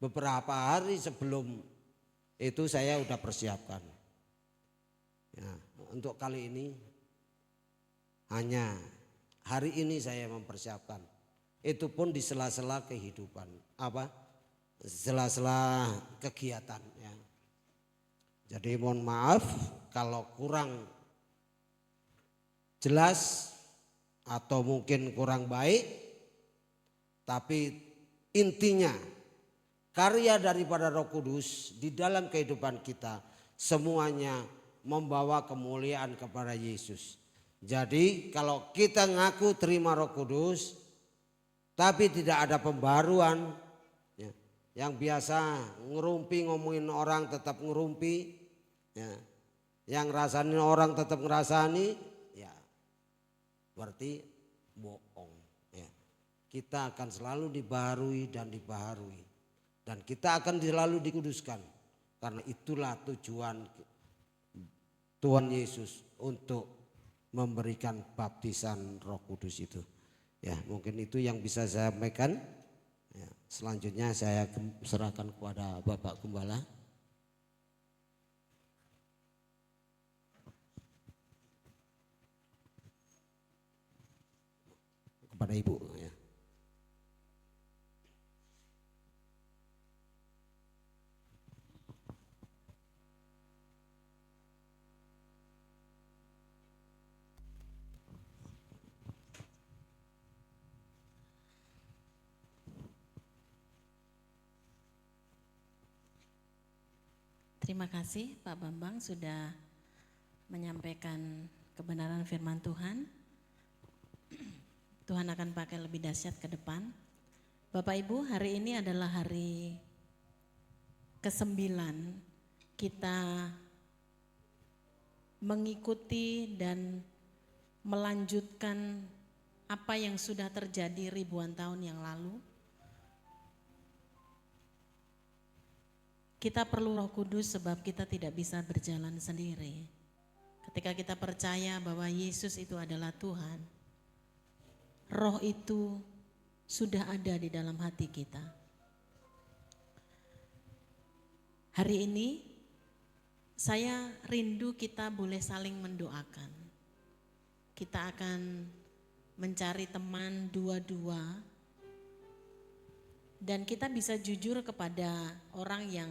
beberapa hari sebelum itu saya udah persiapkan. Ya, untuk kali ini hanya hari ini saya mempersiapkan. Itu pun di sela-sela kehidupan. Sela-sela kegiatan. Ya. Jadi mohon maaf kalau kurang jelas atau mungkin kurang baik, tapi intinya karya daripada Roh Kudus di dalam kehidupan kita semuanya membawa kemuliaan kepada Yesus. Jadi kalau kita ngaku terima Roh Kudus tapi tidak ada pembaruan, Yang biasa ngerumpi ngomongin orang tetap ngerumpi, ya. Yang ngerasain orang tetap ngerasani, ya berarti bohong. Ya. Kita akan selalu dibaharui dan dibaharui. Dan kita akan selalu dikuduskan. Karena itulah tujuan Tuhan Yesus untuk memberikan baptisan Roh Kudus itu. Ya, mungkin itu yang bisa saya sampaikan. Ya, selanjutnya saya serahkan kepada Bapak Gembala. Kepada Ibu. Ya. Terima kasih Pak Bambang sudah menyampaikan kebenaran firman Tuhan. Tuhan akan pakai lebih dahsyat ke depan. Bapak Ibu, hari ini adalah hari ke-9 kita mengikuti dan melanjutkan apa yang sudah terjadi ribuan tahun yang lalu. Kita perlu Roh Kudus sebab kita tidak bisa berjalan sendiri. Ketika kita percaya bahwa Yesus itu adalah Tuhan, Roh itu sudah ada di dalam hati kita. Hari ini saya rindu kita boleh saling mendoakan. Kita akan mencari teman dua-dua dan kita bisa jujur kepada orang yang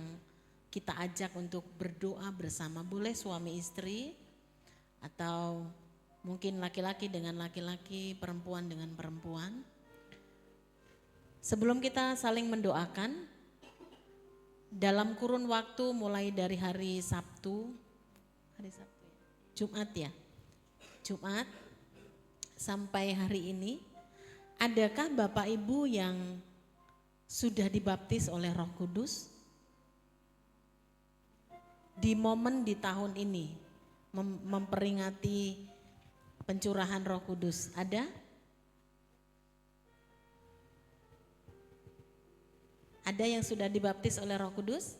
kita ajak untuk berdoa bersama. Boleh suami istri atau mungkin laki-laki dengan laki-laki, perempuan dengan perempuan. Sebelum kita saling mendoakan, dalam kurun waktu mulai dari hari Sabtu, Jumat ya, Jumat sampai hari ini, adakah Bapak Ibu yang sudah dibaptis oleh Roh Kudus? Di momen di tahun ini memperingati pencurahan Roh Kudus, ada? Ada yang sudah dibaptis oleh Roh Kudus?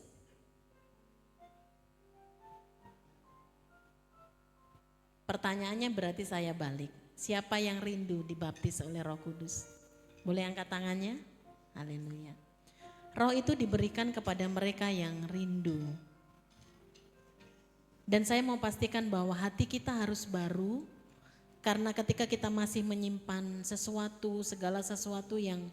Pertanyaannya berarti saya balik. Siapa yang rindu dibaptis oleh Roh Kudus? Boleh angkat tangannya? Haleluya. Roh itu diberikan kepada mereka yang rindu. Dan saya mau pastikan bahwa hati kita harus baru, karena ketika kita masih menyimpan sesuatu, segala sesuatu yang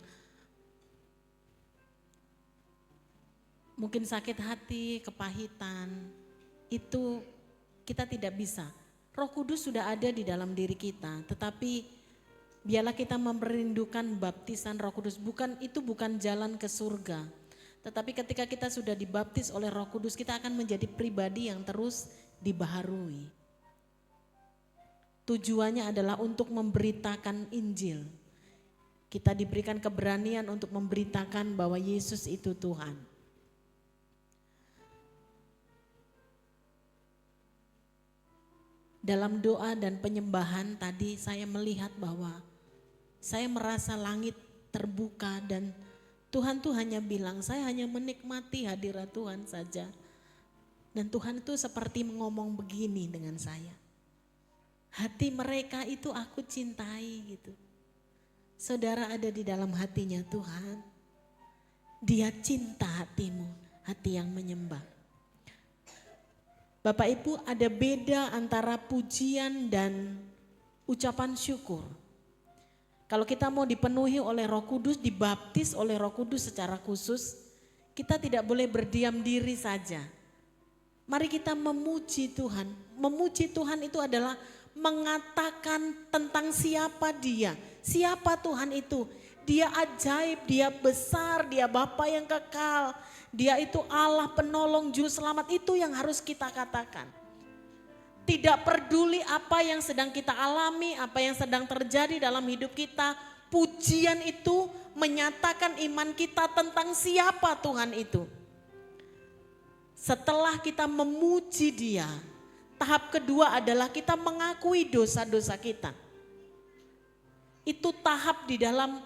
mungkin sakit hati, kepahitan, itu kita tidak bisa. Roh Kudus sudah ada di dalam diri kita, tetapi biarlah kita merindukan baptisan Roh Kudus. Itu bukan jalan ke surga. Tetapi ketika kita sudah dibaptis oleh Roh Kudus, kita akan menjadi pribadi yang terus dibaharui. Tujuannya adalah untuk memberitakan Injil. Kita diberikan keberanian untuk memberitakan bahwa Yesus itu Tuhan. Dalam doa dan penyembahan tadi saya melihat bahwa saya merasa langit terbuka dan Tuhan tuh hanya bilang, saya hanya menikmati hadirat Tuhan saja. Dan Tuhan itu seperti ngomong begini dengan saya. Hati mereka itu aku cintai gitu. Saudara ada di dalam hatinya Tuhan. Dia cinta hatimu, hati yang menyembah. Bapak Ibu, ada beda antara pujian dan ucapan syukur. Kalau kita mau dipenuhi oleh Roh Kudus, dibaptis oleh Roh Kudus secara khusus, kita tidak boleh berdiam diri saja. Mari kita memuji Tuhan. Memuji Tuhan itu adalah mengatakan tentang siapa Dia, siapa Tuhan itu. Dia ajaib, Dia besar, Dia Bapa yang kekal. Dia itu Allah penolong juru selamat, itu yang harus kita katakan. Tidak peduli apa yang sedang kita alami, apa yang sedang terjadi dalam hidup kita, Pujian itu menyatakan iman kita tentang siapa Tuhan itu. Setelah kita memuji Dia, tahap kedua adalah kita mengakui dosa-dosa kita. Itu tahap di dalam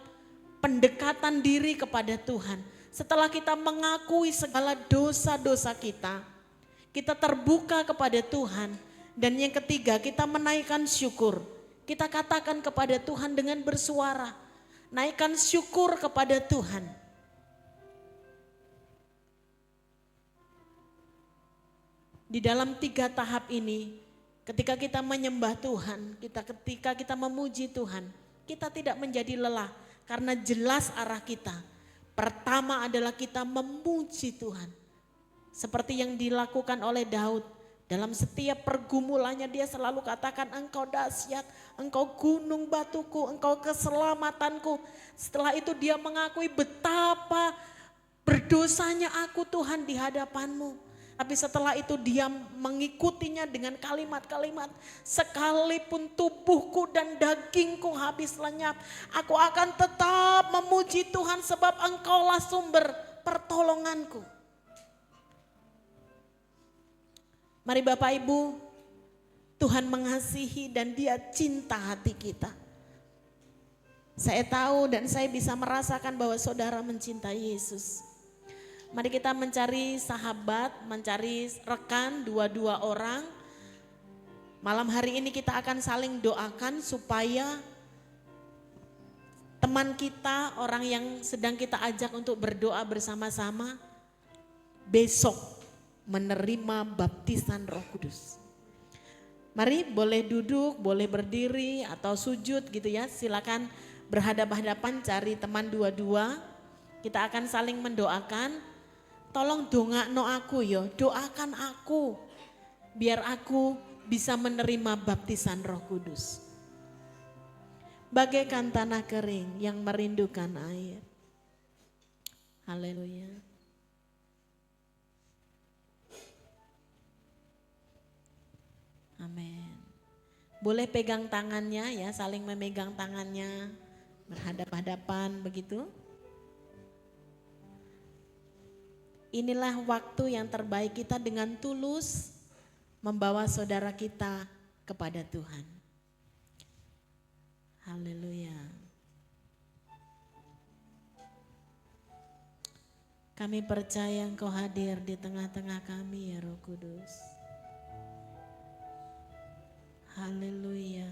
pendekatan diri kepada Tuhan. Setelah kita mengakui segala dosa-dosa kita terbuka kepada Tuhan. Dan yang ketiga, kita menaikkan syukur. Kita katakan kepada Tuhan dengan bersuara, naikkan syukur kepada Tuhan. Di dalam 3 tahap ini, ketika kita menyembah Tuhan, ketika kita memuji Tuhan, kita tidak menjadi lelah karena jelas arah kita. Pertama adalah kita memuji Tuhan. Seperti yang dilakukan oleh Daud. Dalam setiap pergumulannya dia selalu katakan, Engkau dahsyat, Engkau gunung batuku, Engkau keselamatanku. Setelah itu dia mengakui betapa berdosanya aku Tuhan di hadapan-Mu. Tapi setelah itu dia mengikutinya dengan kalimat-kalimat, sekalipun tubuhku dan dagingku habis lenyap, aku akan tetap memuji Tuhan sebab Engkaulah sumber pertolonganku. Mari Bapak Ibu, Tuhan mengasihi dan Dia cinta hati kita. Saya tahu dan saya bisa merasakan bahwa saudara mencintai Yesus. Mari kita mencari sahabat, mencari rekan, 2 orang. Malam hari ini kita akan saling doakan supaya teman kita, orang yang sedang kita ajak untuk berdoa bersama-sama, besok menerima baptisan Roh Kudus. Mari boleh duduk, boleh berdiri atau sujud gitu ya. Silakan berhadap-hadapan, cari teman 2. Kita akan saling mendoakan. Tolong dongakno aku yo, doakan aku biar aku bisa menerima baptisan Roh Kudus. Bagaikan tanah kering yang merindukan air. Haleluya. Amin. Boleh pegang tangannya ya, saling memegang tangannya, berhadap-hadapan begitu. Inilah waktu yang terbaik kita dengan tulus membawa saudara kita kepada Tuhan. Haleluya. Kami percaya Engkau hadir di tengah-tengah kami ya Roh Kudus. Haleluya.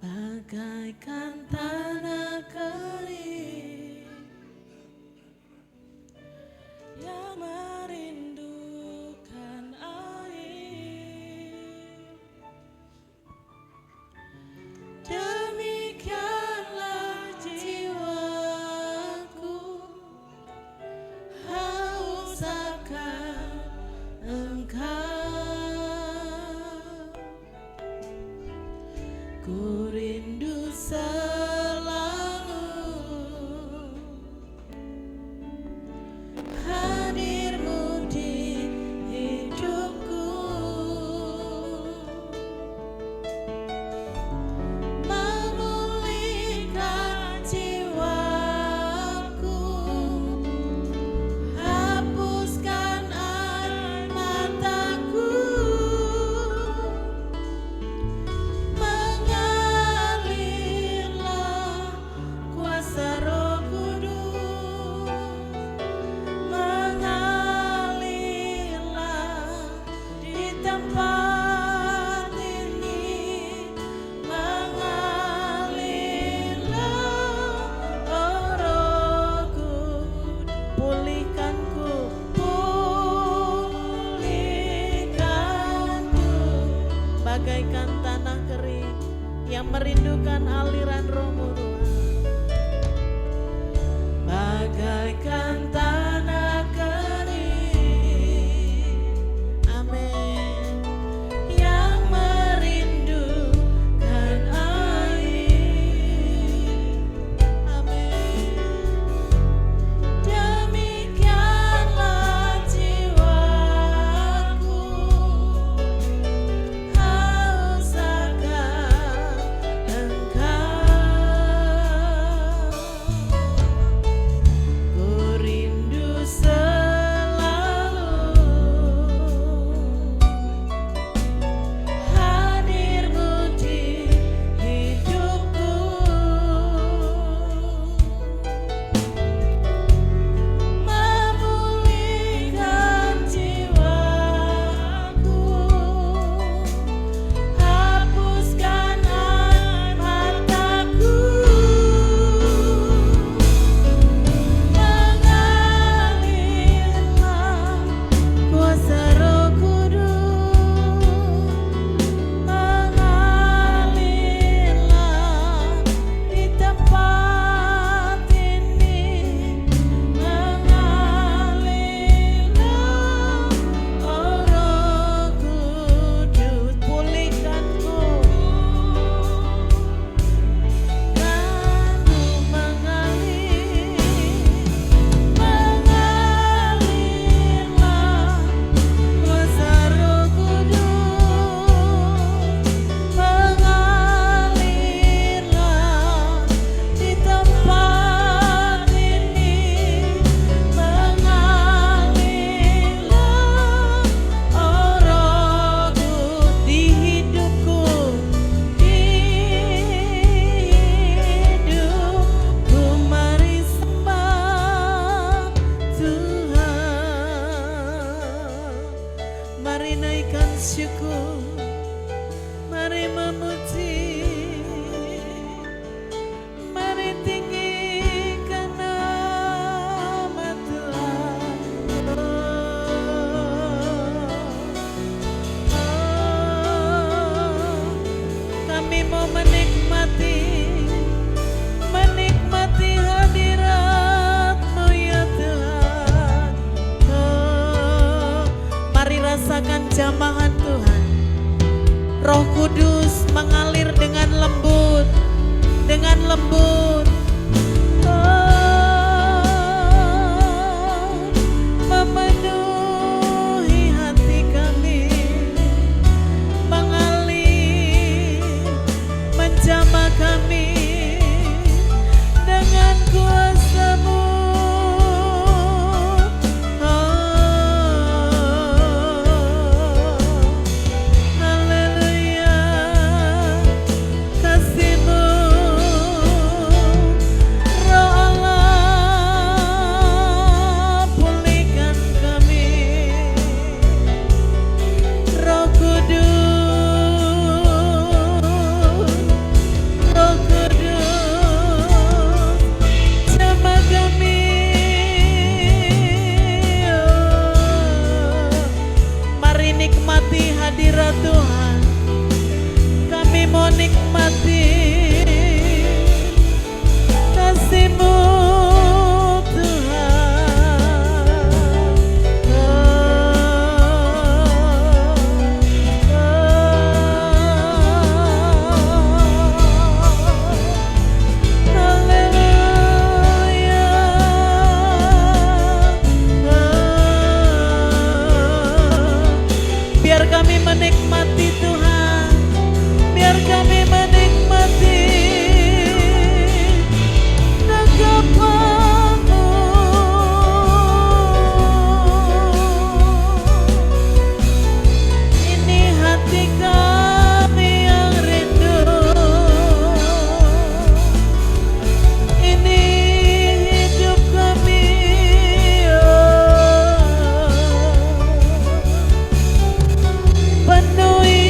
Bagaikan tanah kering yang merindukan air, Demikianlah jiwaku haus akan Engkau. Ku rindu selalu hadir-Mu di hidupku. Memulihkan jiwaku, hapuskan air mataku, mengalirlah kuasa Roh Kudus, mengalirlah di tempat ini, mengalirlah, oh Roh Kudus. pulihkanku, Pulihkanku bagaikan tanah kering yang merindukan aliran Roh-Mu Tuhan. bagaikan tanah kering Amin. yang merindukan air. Amin. Demikianlah jiwaku ucapan syukur, mari memuji, mari tinggikan nama Tuhan. Kami mau menikmati hadirat-Mu ya Tuhan. Mari rasakan jamahan Tuhan. Roh Kudus mengalir dengan lembut, dengan lembut. Memenuhi hati kami, mengalir, menjamah kami dengan kuasa-Mu. Haleluya, kasih-Mu, Roh Allah pulihkan kami. Roh Kudus, jamah kami. Mari nikmati hadirat Tuhan. Kami mau nikmati kasih-Mu Tuhan. Haleluya. Biar kami menikmati Tuhan, biar kami menikmati dekapan-Mu. Ini hati kami yang rindu, ini hidup kami. Penuhi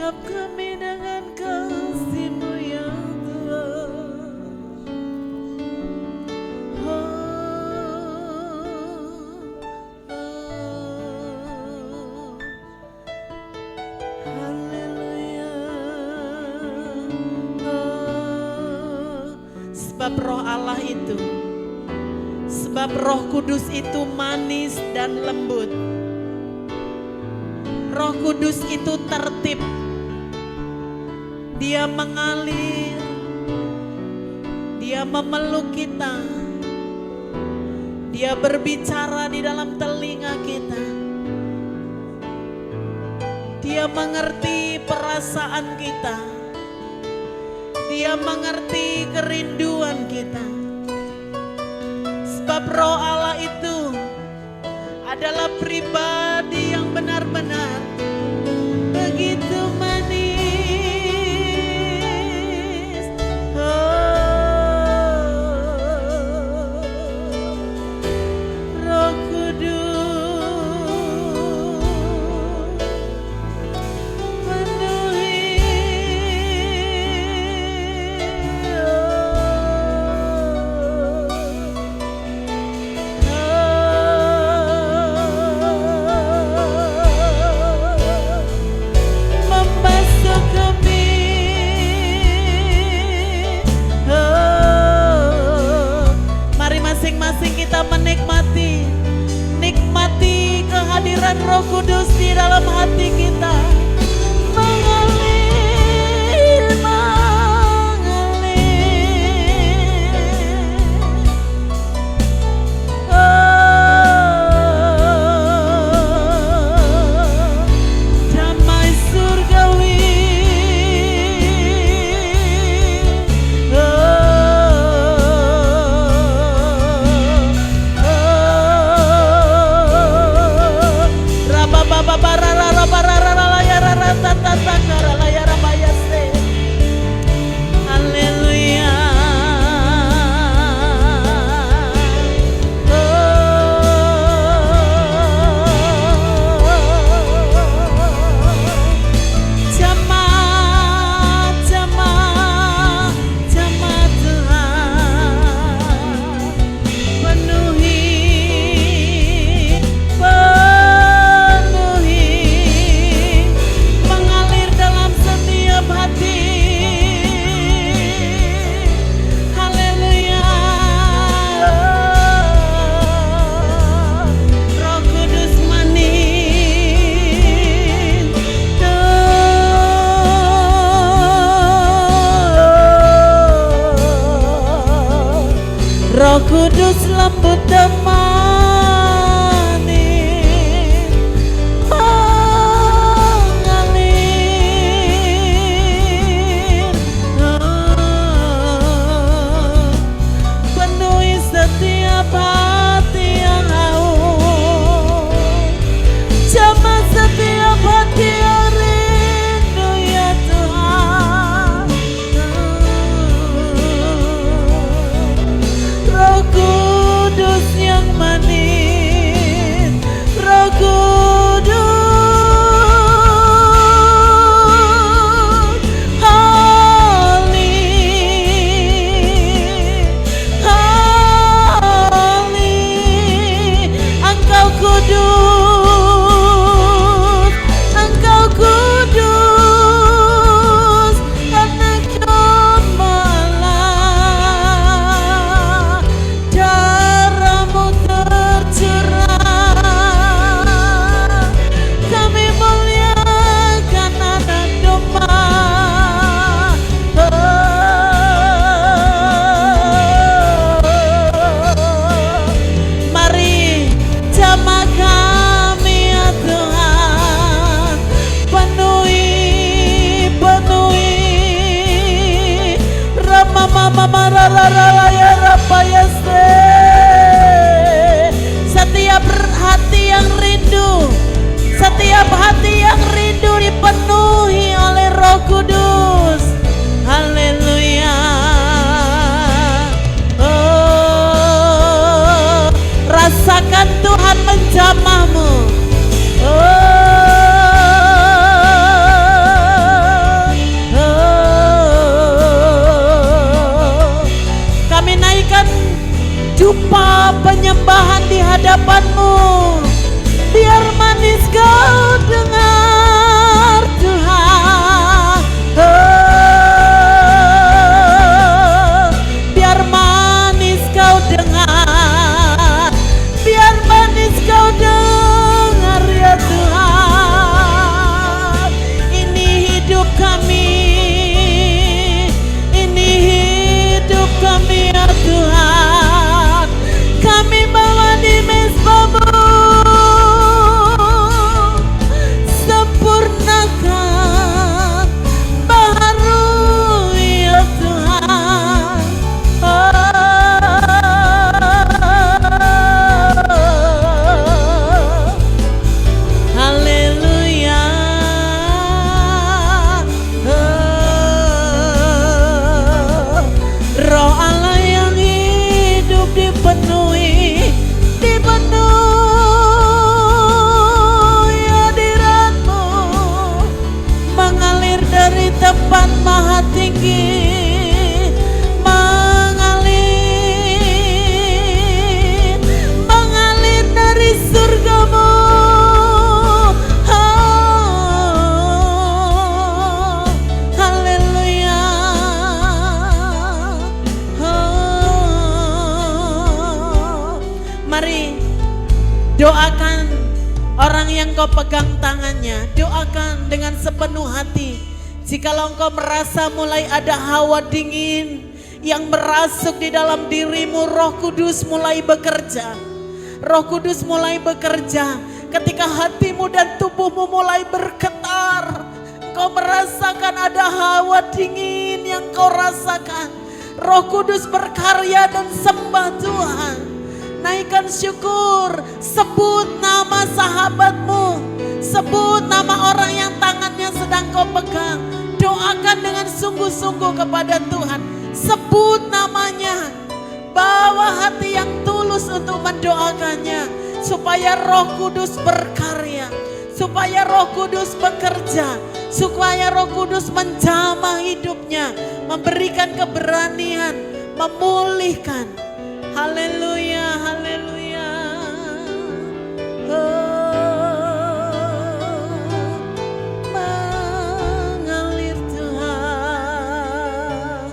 Genggam kami dengan kasih-Mu ya Tuhan. Haleluya. Sebab Roh Allah itu, sebab Roh Kudus itu manis dan lembut. Roh Kudus itu tertib. Dia mengalir. Dia memeluk kita. Dia berbicara di dalam telinga kita. Dia mengerti perasaan kita. Dia mengerti kerinduan kita. Sebab Roh Allah itu adalah pribadi yang benar-benar begitu manis. Roh Kudus penuhi. Membasuh kami. Mari masing-masing kita nikmati kehadiran Roh Kudus di dalam hati kita. Mengalir, damai surgawi. Haleluya. Jemaat Tuhan penuhi, mengalir dalam setiap hati. Haleluya. Roh Kudus manis. Roh Kudus lembut dan manis. Mengalir. Penuhi setiap hati yang haus. Jamah setiap hati yang rindu ya Tuhan. Roh Kudus yang dupa penyembahan di hadapan-Mu. Biar manis kau dengar Tuhan. Biar manis kau dengar. Biar manis kau dengar ya Tuhan. Ini hidup kami. Ini hidup kami ya Tuhan. Kami bawa di mezbah-Mu. Sempurnakan baru ya Tuhan. Haleluya. Roh Allah yang hidup dipenuhi hadirat-Mu, mengalir dari tempat maha tinggi, mengalir dari surga-Mu. Haleluya. Mari doakan orang yang kau pegang tangannya. Doakan dengan sepenuh hati. Jikalau engkau merasa mulai ada hawa dingin yang merasuk di dalam dirimu, Roh Kudus mulai bekerja. Roh Kudus mulai bekerja. Ketika hatimu dan tubuhmu mulai bergetar, engkau merasakan ada hawa dingin yang kau rasakan. Roh Kudus berkarya dan sembah Tuhan. Naikkan syukur, sebut nama sahabatmu, sebut nama orang yang tangannya sedang kau pegang. Doakan dengan sungguh-sungguh kepada Tuhan, sebut namanya, bawa hati yang tulus untuk mendoakannya, supaya Roh Kudus berkarya, supaya Roh Kudus bekerja, supaya Roh Kudus menjamah hidupnya, memberikan keberanian, memulihkan. Haleluya, haleluya. Mengalir Tuhan.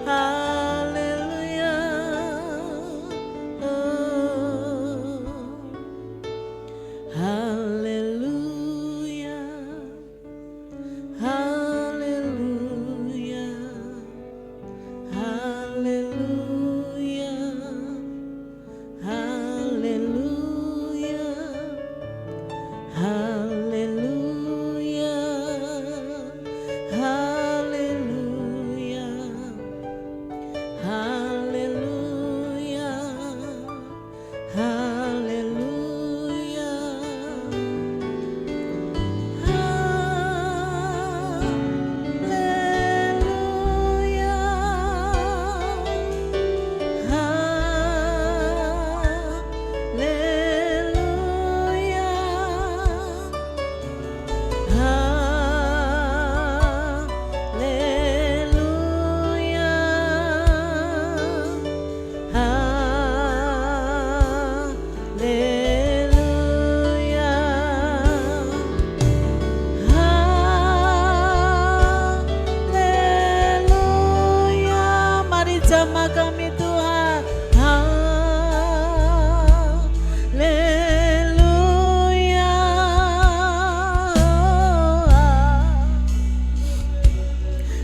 Haleluya. Haleluya. Haleluya. Haleluya. Haleluya. Haleluya. Haleluya. Haleluya. Haleluya. Mari jamah kami Tuhan. Haleluya.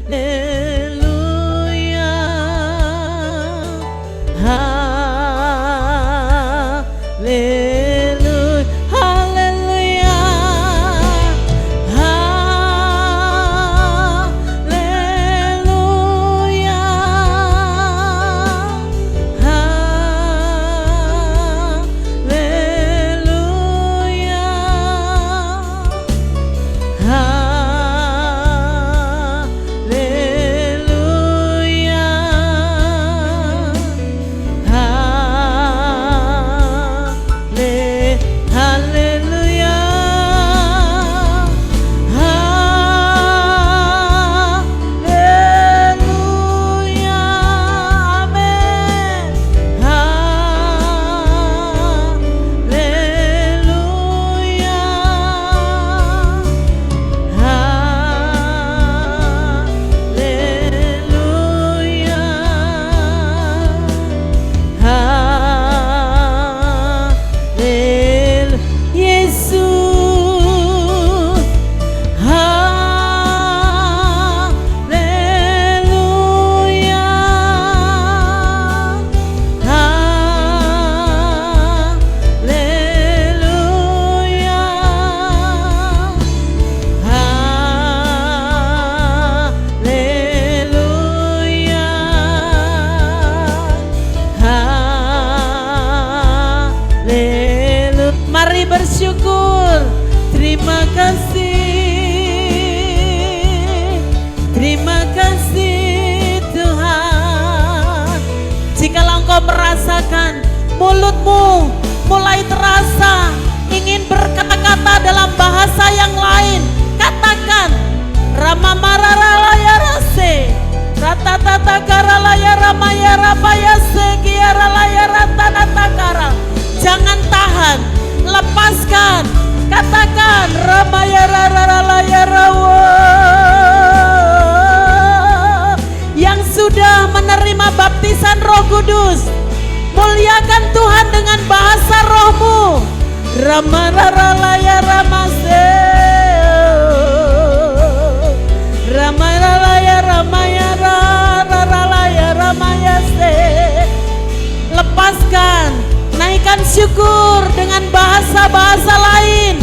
Haleluya. Haleluya. Haleluya. Haleluya. syukur. Terima kasih, terima kasih Tuhan. Jikalau engkau merasakan mulutmu mulai terasa ingin berkata-kata dalam bahasa yang lain, katakan Rama mararalaya rase, ratatata karalaya ramaya rapaya sekiaralaya ratanatakara. Jangan tahan, lepaskan, katakan ramaya raralaya rawa. Yang sudah menerima baptisan Roh Kudus, muliakan Tuhan dengan bahasa rohmu. Rama raralaya ramase, Rama raralaya ramaya raralaya ramaya se. Lepaskan, naikkan syukur dengan bahasa-bahasa lain,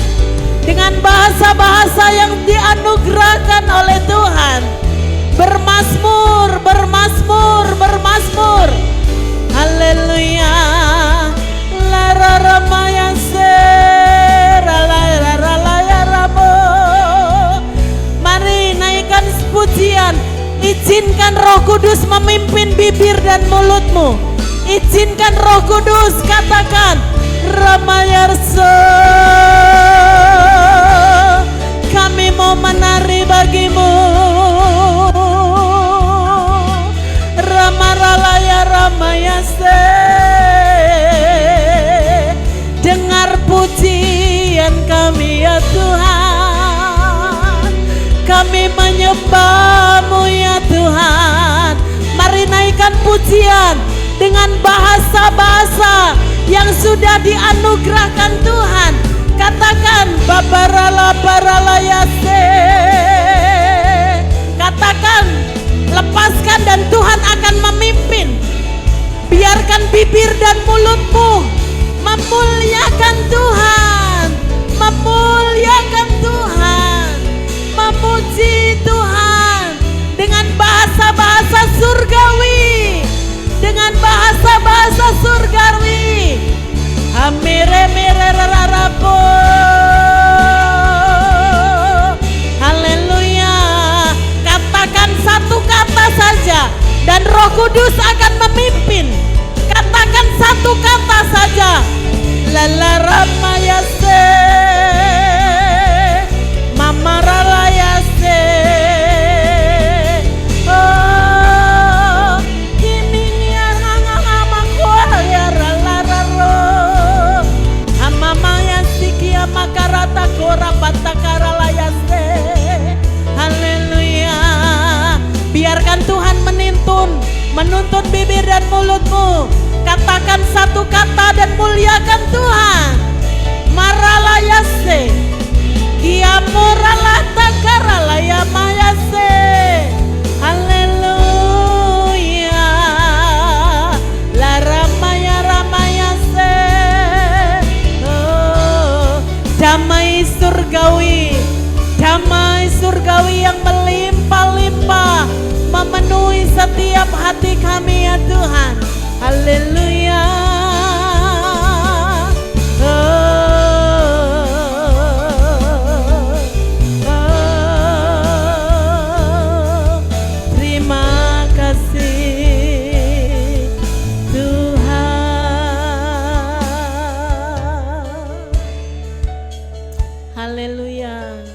dengan bahasa-bahasa yang dianugerahkan oleh Tuhan. Bermazmur, bermazmur, bermazmur. Haleluya. La ramaya se, ralaya ramo. Mari naikkan pujian. Izinkan Roh Kudus memimpin bibir dan mulutmu. Izinkan Roh Kudus, katakan Ramayarso. Kami mau menari bagimu. Ramaralaya Ramayase. Dengar pujian kami ya Tuhan. Kami menyembahmu ya Tuhan. Mari naikkan pujian dengan bahasa-bahasa yang sudah dianugerahkan Tuhan. Katakan babarala baralayase. Katakan, lepaskan dan Tuhan akan memimpin. Biarkan bibir dan mulutmu memuliakan Tuhan, memuliakan Tuhan, memuji Tuhan dengan bahasa-bahasa surgawi, dengan bahasa-bahasa surgawi. Amire mire rarapo. Haleluya. Katakan satu kata saja dan Roh Kudus akan memimpin. Katakan satu kata saja. Lala ramayase, mamaralayase. Oh, ini ya ralararo. Amamaya sikia makarata kora patakaralayase. Haleluya. Biarkan Tuhan menuntun bibir dan mulutmu. Katakan satu kata dan muliakan Tuhan. Maralayase, kiamuralata karalaya mayase. Haleluya. La ramaya ramayase. Oh, damai surgawi, damai surgawi yang melimpah-limpah memenuhi setiap hati kami ya Tuhan. Haleluya. Oh, oh, terima kasih Tuhan. Haleluya.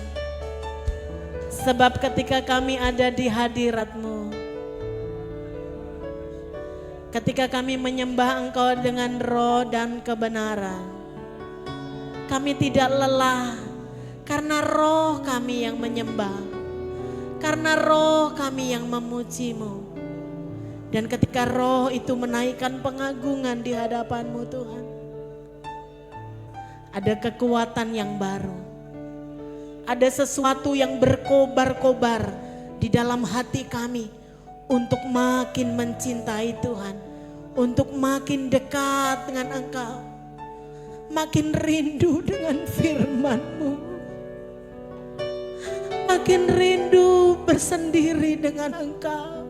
Sebab ketika kami ada di hadirat-Mu, ketika kami menyembah Engkau dengan roh dan kebenaran, kami tidak lelah karena roh kami yang menyembah, karena roh kami yang memuji-Mu. Dan ketika roh itu menaikkan pengagungan di hadapan-Mu Tuhan, ada kekuatan yang baru. Ada sesuatu yang berkobar-kobar di dalam hati kami untuk makin mencintai Tuhan, untuk makin dekat dengan Engkau, makin rindu dengan firman-Mu, makin rindu bersendiri dengan Engkau,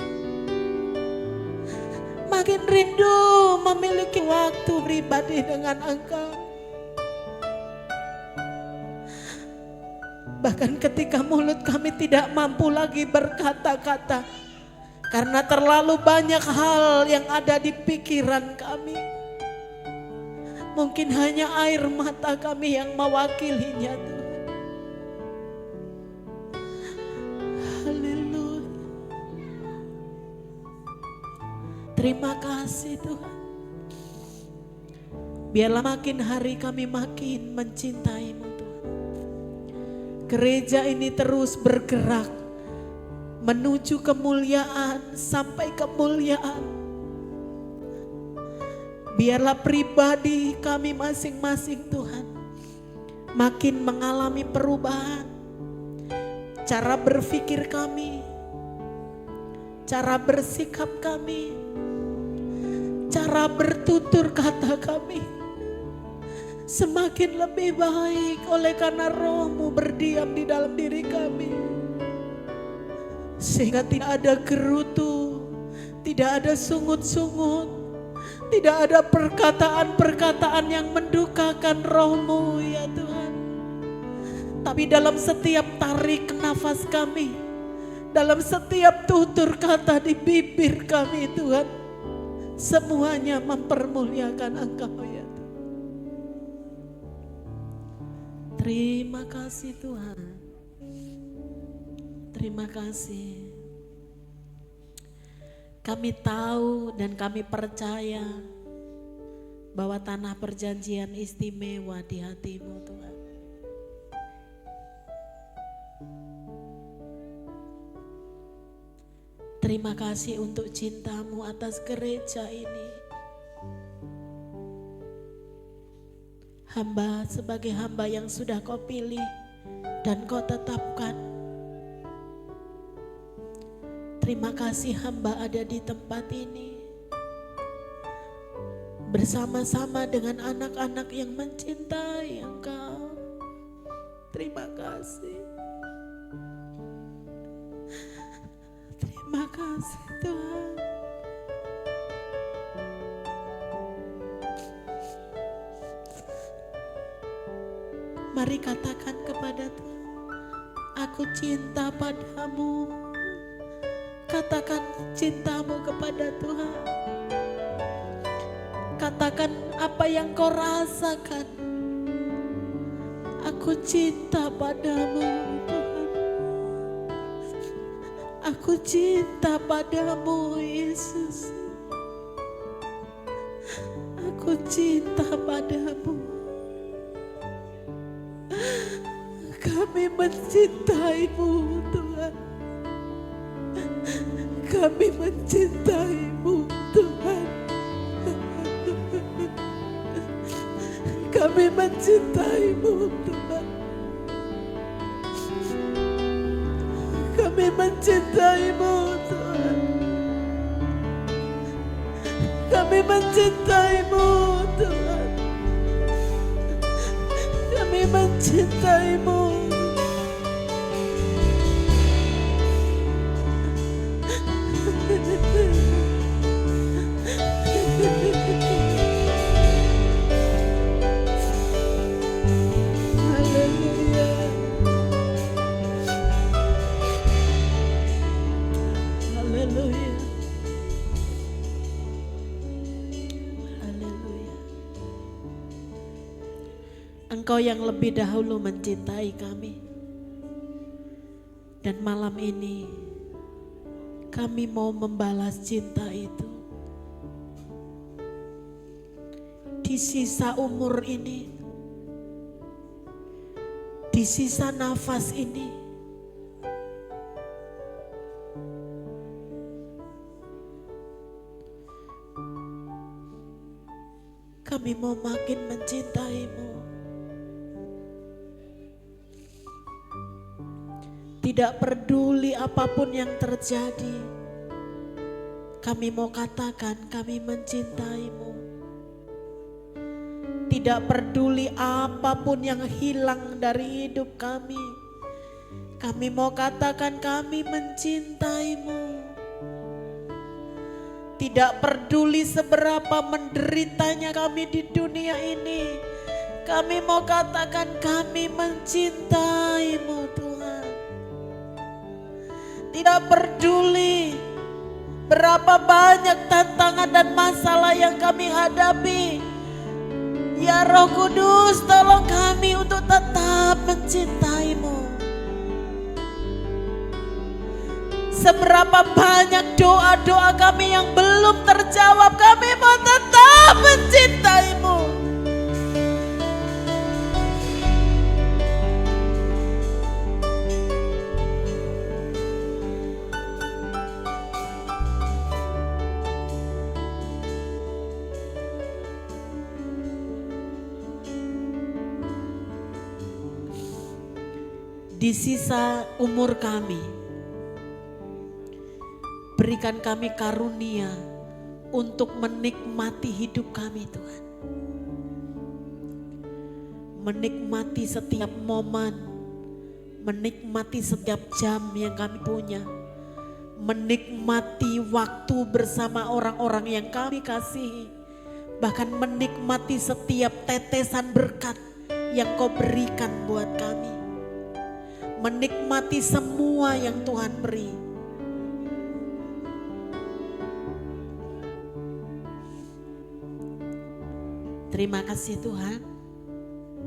makin rindu memiliki waktu pribadi dengan Engkau. Bahkan ketika mulut kami tidak mampu lagi berkata-kata, karena terlalu banyak hal yang ada di pikiran kami. Mungkin hanya air mata kami yang mewakilinya Tuhan. Haleluya. Terima kasih Tuhan. Biarlah makin hari kami makin mencintai-Mu Tuhan. Gereja ini terus bergerak menuju kemuliaan sampai kemuliaan. Biarlah pribadi kami masing-masing Tuhan makin mengalami perubahan. Cara berpikir kami, cara bersikap kami, cara bertutur kata kami semakin lebih baik oleh karena Roh-Mu berdiam di dalam diri kami. Sehingga tidak ada gerutu, tidak ada sungut-sungut, tidak ada perkataan-perkataan yang mendukakan Roh-Mu ya Tuhan. Tapi dalam setiap tarik nafas kami, dalam setiap tutur kata di bibir kami Tuhan, semuanya mempermuliakan Engkau ya Tuhan. Terima kasih Tuhan. Terima kasih. Kami tahu dan kami percaya bahwa tanah perjanjian istimewa di hati-Mu Tuhan. Terima kasih untuk cinta-Mu atas gereja ini. Hamba sebagai hamba yang sudah Kau pilih dan Kau tetapkan. Terima kasih hamba ada di tempat ini bersama-sama dengan anak-anak yang mencintai Engkau. Terima kasih. Terima kasih Tuhan. Mari katakan kepada Tuhan, aku cinta padamu. Katakan cintamu kepada Tuhan. Katakan apa yang kau rasakan. Aku cinta padamu Tuhan. Aku cinta padamu Yesus. Aku cinta padamu. Kami mencintaimu Tuhan. Kami mencintaimu Tuhan. Kami mencintaimu Tuhan. Kami mencintaimu Tuhan. Kami mencintaimu Tuhan. Kami mencintaimu. Haleluya. Haleluya. Haleluya. Engkau yang lebih dahulu mencintai kami. Dan malam ini kami mau membalas cinta itu. Di sisa umur ini, di sisa nafas ini, kami mau makin mencintaimu. Tidak peduli apapun yang terjadi, kami mau katakan kami mencintaimu. Tidak peduli apapun yang hilang dari hidup kami, kami mau katakan kami mencintaimu. Tidak peduli seberapa menderitanya kami di dunia ini, kami mau katakan kami mencintaimu Tuhan. Tidak peduli berapa banyak tantangan dan masalah yang kami hadapi. Ya Roh Kudus, tolong kami untuk tetap mencintai-Mu. Seberapa banyak doa-doa kami yang belum terjawab, kami mau tetap mencintai-Mu. Di sisa umur kami, berikan kami karunia untuk menikmati hidup kami Tuhan. Menikmati setiap momen, menikmati setiap jam yang kami punya. Menikmati waktu bersama orang-orang yang kami kasihi. Bahkan menikmati setiap tetesan berkat yang Kau berikan buat kami. Menikmati semua yang Tuhan beri. Terima kasih Tuhan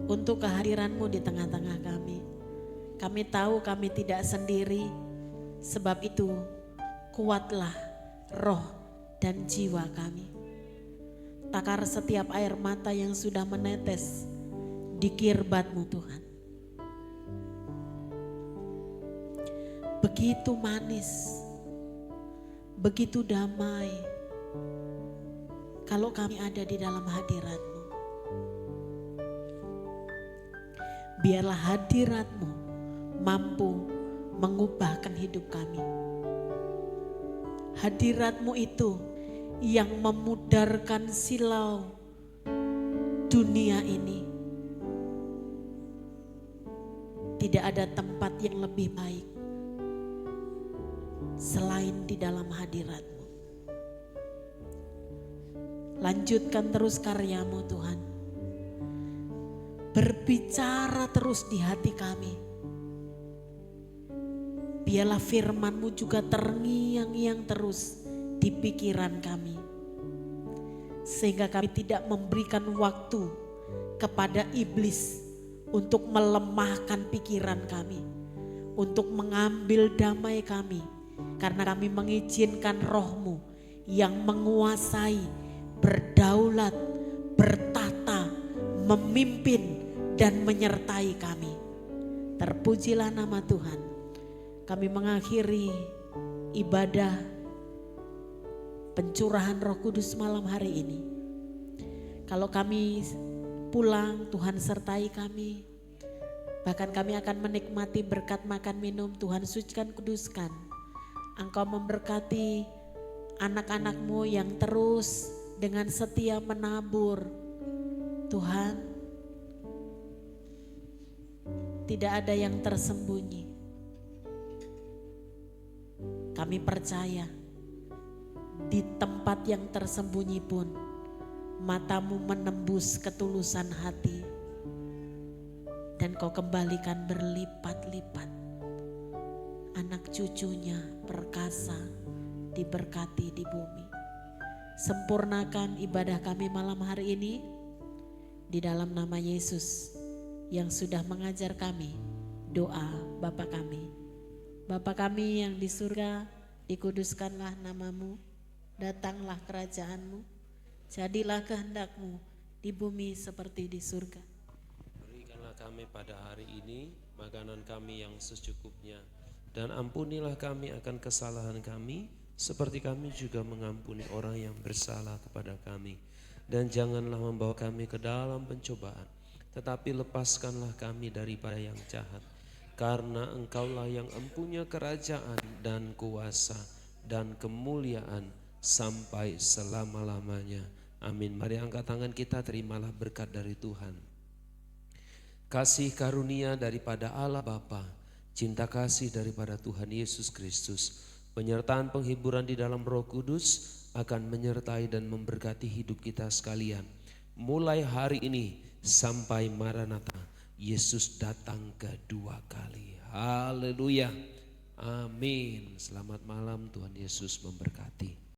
untuk kehadiran-Mu di tengah-tengah kami. Kami tahu kami tidak sendiri, sebab itu kuatlah roh dan jiwa kami. Takar setiap air mata yang sudah menetes di kirbat-Mu Tuhan. Begitu manis, begitu damai kalau kami ada di dalam hadirat-Mu. Biarlah hadirat-Mu mampu mengubahkan hidup kami. Hadirat-Mu itu yang memudarkan silau dunia ini. Tidak ada tempat yang lebih baik selain di dalam hadirat-Mu. Lanjutkan terus karya-Mu Tuhan. Berbicara terus di hati kami. Biarlah firman-Mu juga terngiang-ngiang terus di pikiran kami. Sehingga kami tidak memberikan waktu kepada iblis untuk melemahkan pikiran kami. Untuk mengambil damai kami. Karena kami mengizinkan Roh-Mu yang menguasai, berdaulat, bertata, memimpin dan menyertai kami. Terpujilah nama Tuhan. Kami mengakhiri ibadah pencurahan Roh Kudus malam hari ini. Kalau kami pulang, Tuhan sertai kami. Bahkan kami akan menikmati berkat makan minum. Tuhan sucikan, kuduskan. Engkau memberkati anak-anak-Mu yang terus dengan setia menabur. Tuhan, tidak ada yang tersembunyi. Kami percaya di tempat yang tersembunyi pun mata-Mu menembus ketulusan hati. Dan Kau kembalikan berlipat-lipat. Anak cucunya perkasa diberkati di bumi. Sempurnakan ibadah kami malam hari ini di dalam nama Yesus yang sudah mengajar kami doa Bapa kami. Bapa kami yang di surga, dikuduskanlah nama-Mu, datanglah kerajaan-Mu, jadilah kehendak-Mu di bumi seperti di surga. Berikanlah kami pada hari ini makanan kami yang secukupnya. Dan ampunilah kami akan kesalahan kami, seperti kami juga mengampuni orang yang bersalah kepada kami. Dan janganlah membawa kami ke dalam pencobaan, tetapi lepaskanlah kami daripada yang jahat. Karena Engkaulah yang empunya kerajaan dan kuasa dan kemuliaan sampai selama-lamanya. Amin. Mari angkat tangan kita, terimalah berkat dari Tuhan. Kasih karunia daripada Allah Bapa, cinta kasih daripada Tuhan Yesus Kristus, penyertaan penghiburan di dalam Roh Kudus akan menyertai dan memberkati hidup kita sekalian. Mulai hari ini sampai Maranatha, Yesus datang kedua kali. Haleluya. Amin. Selamat malam, Tuhan Yesus memberkati.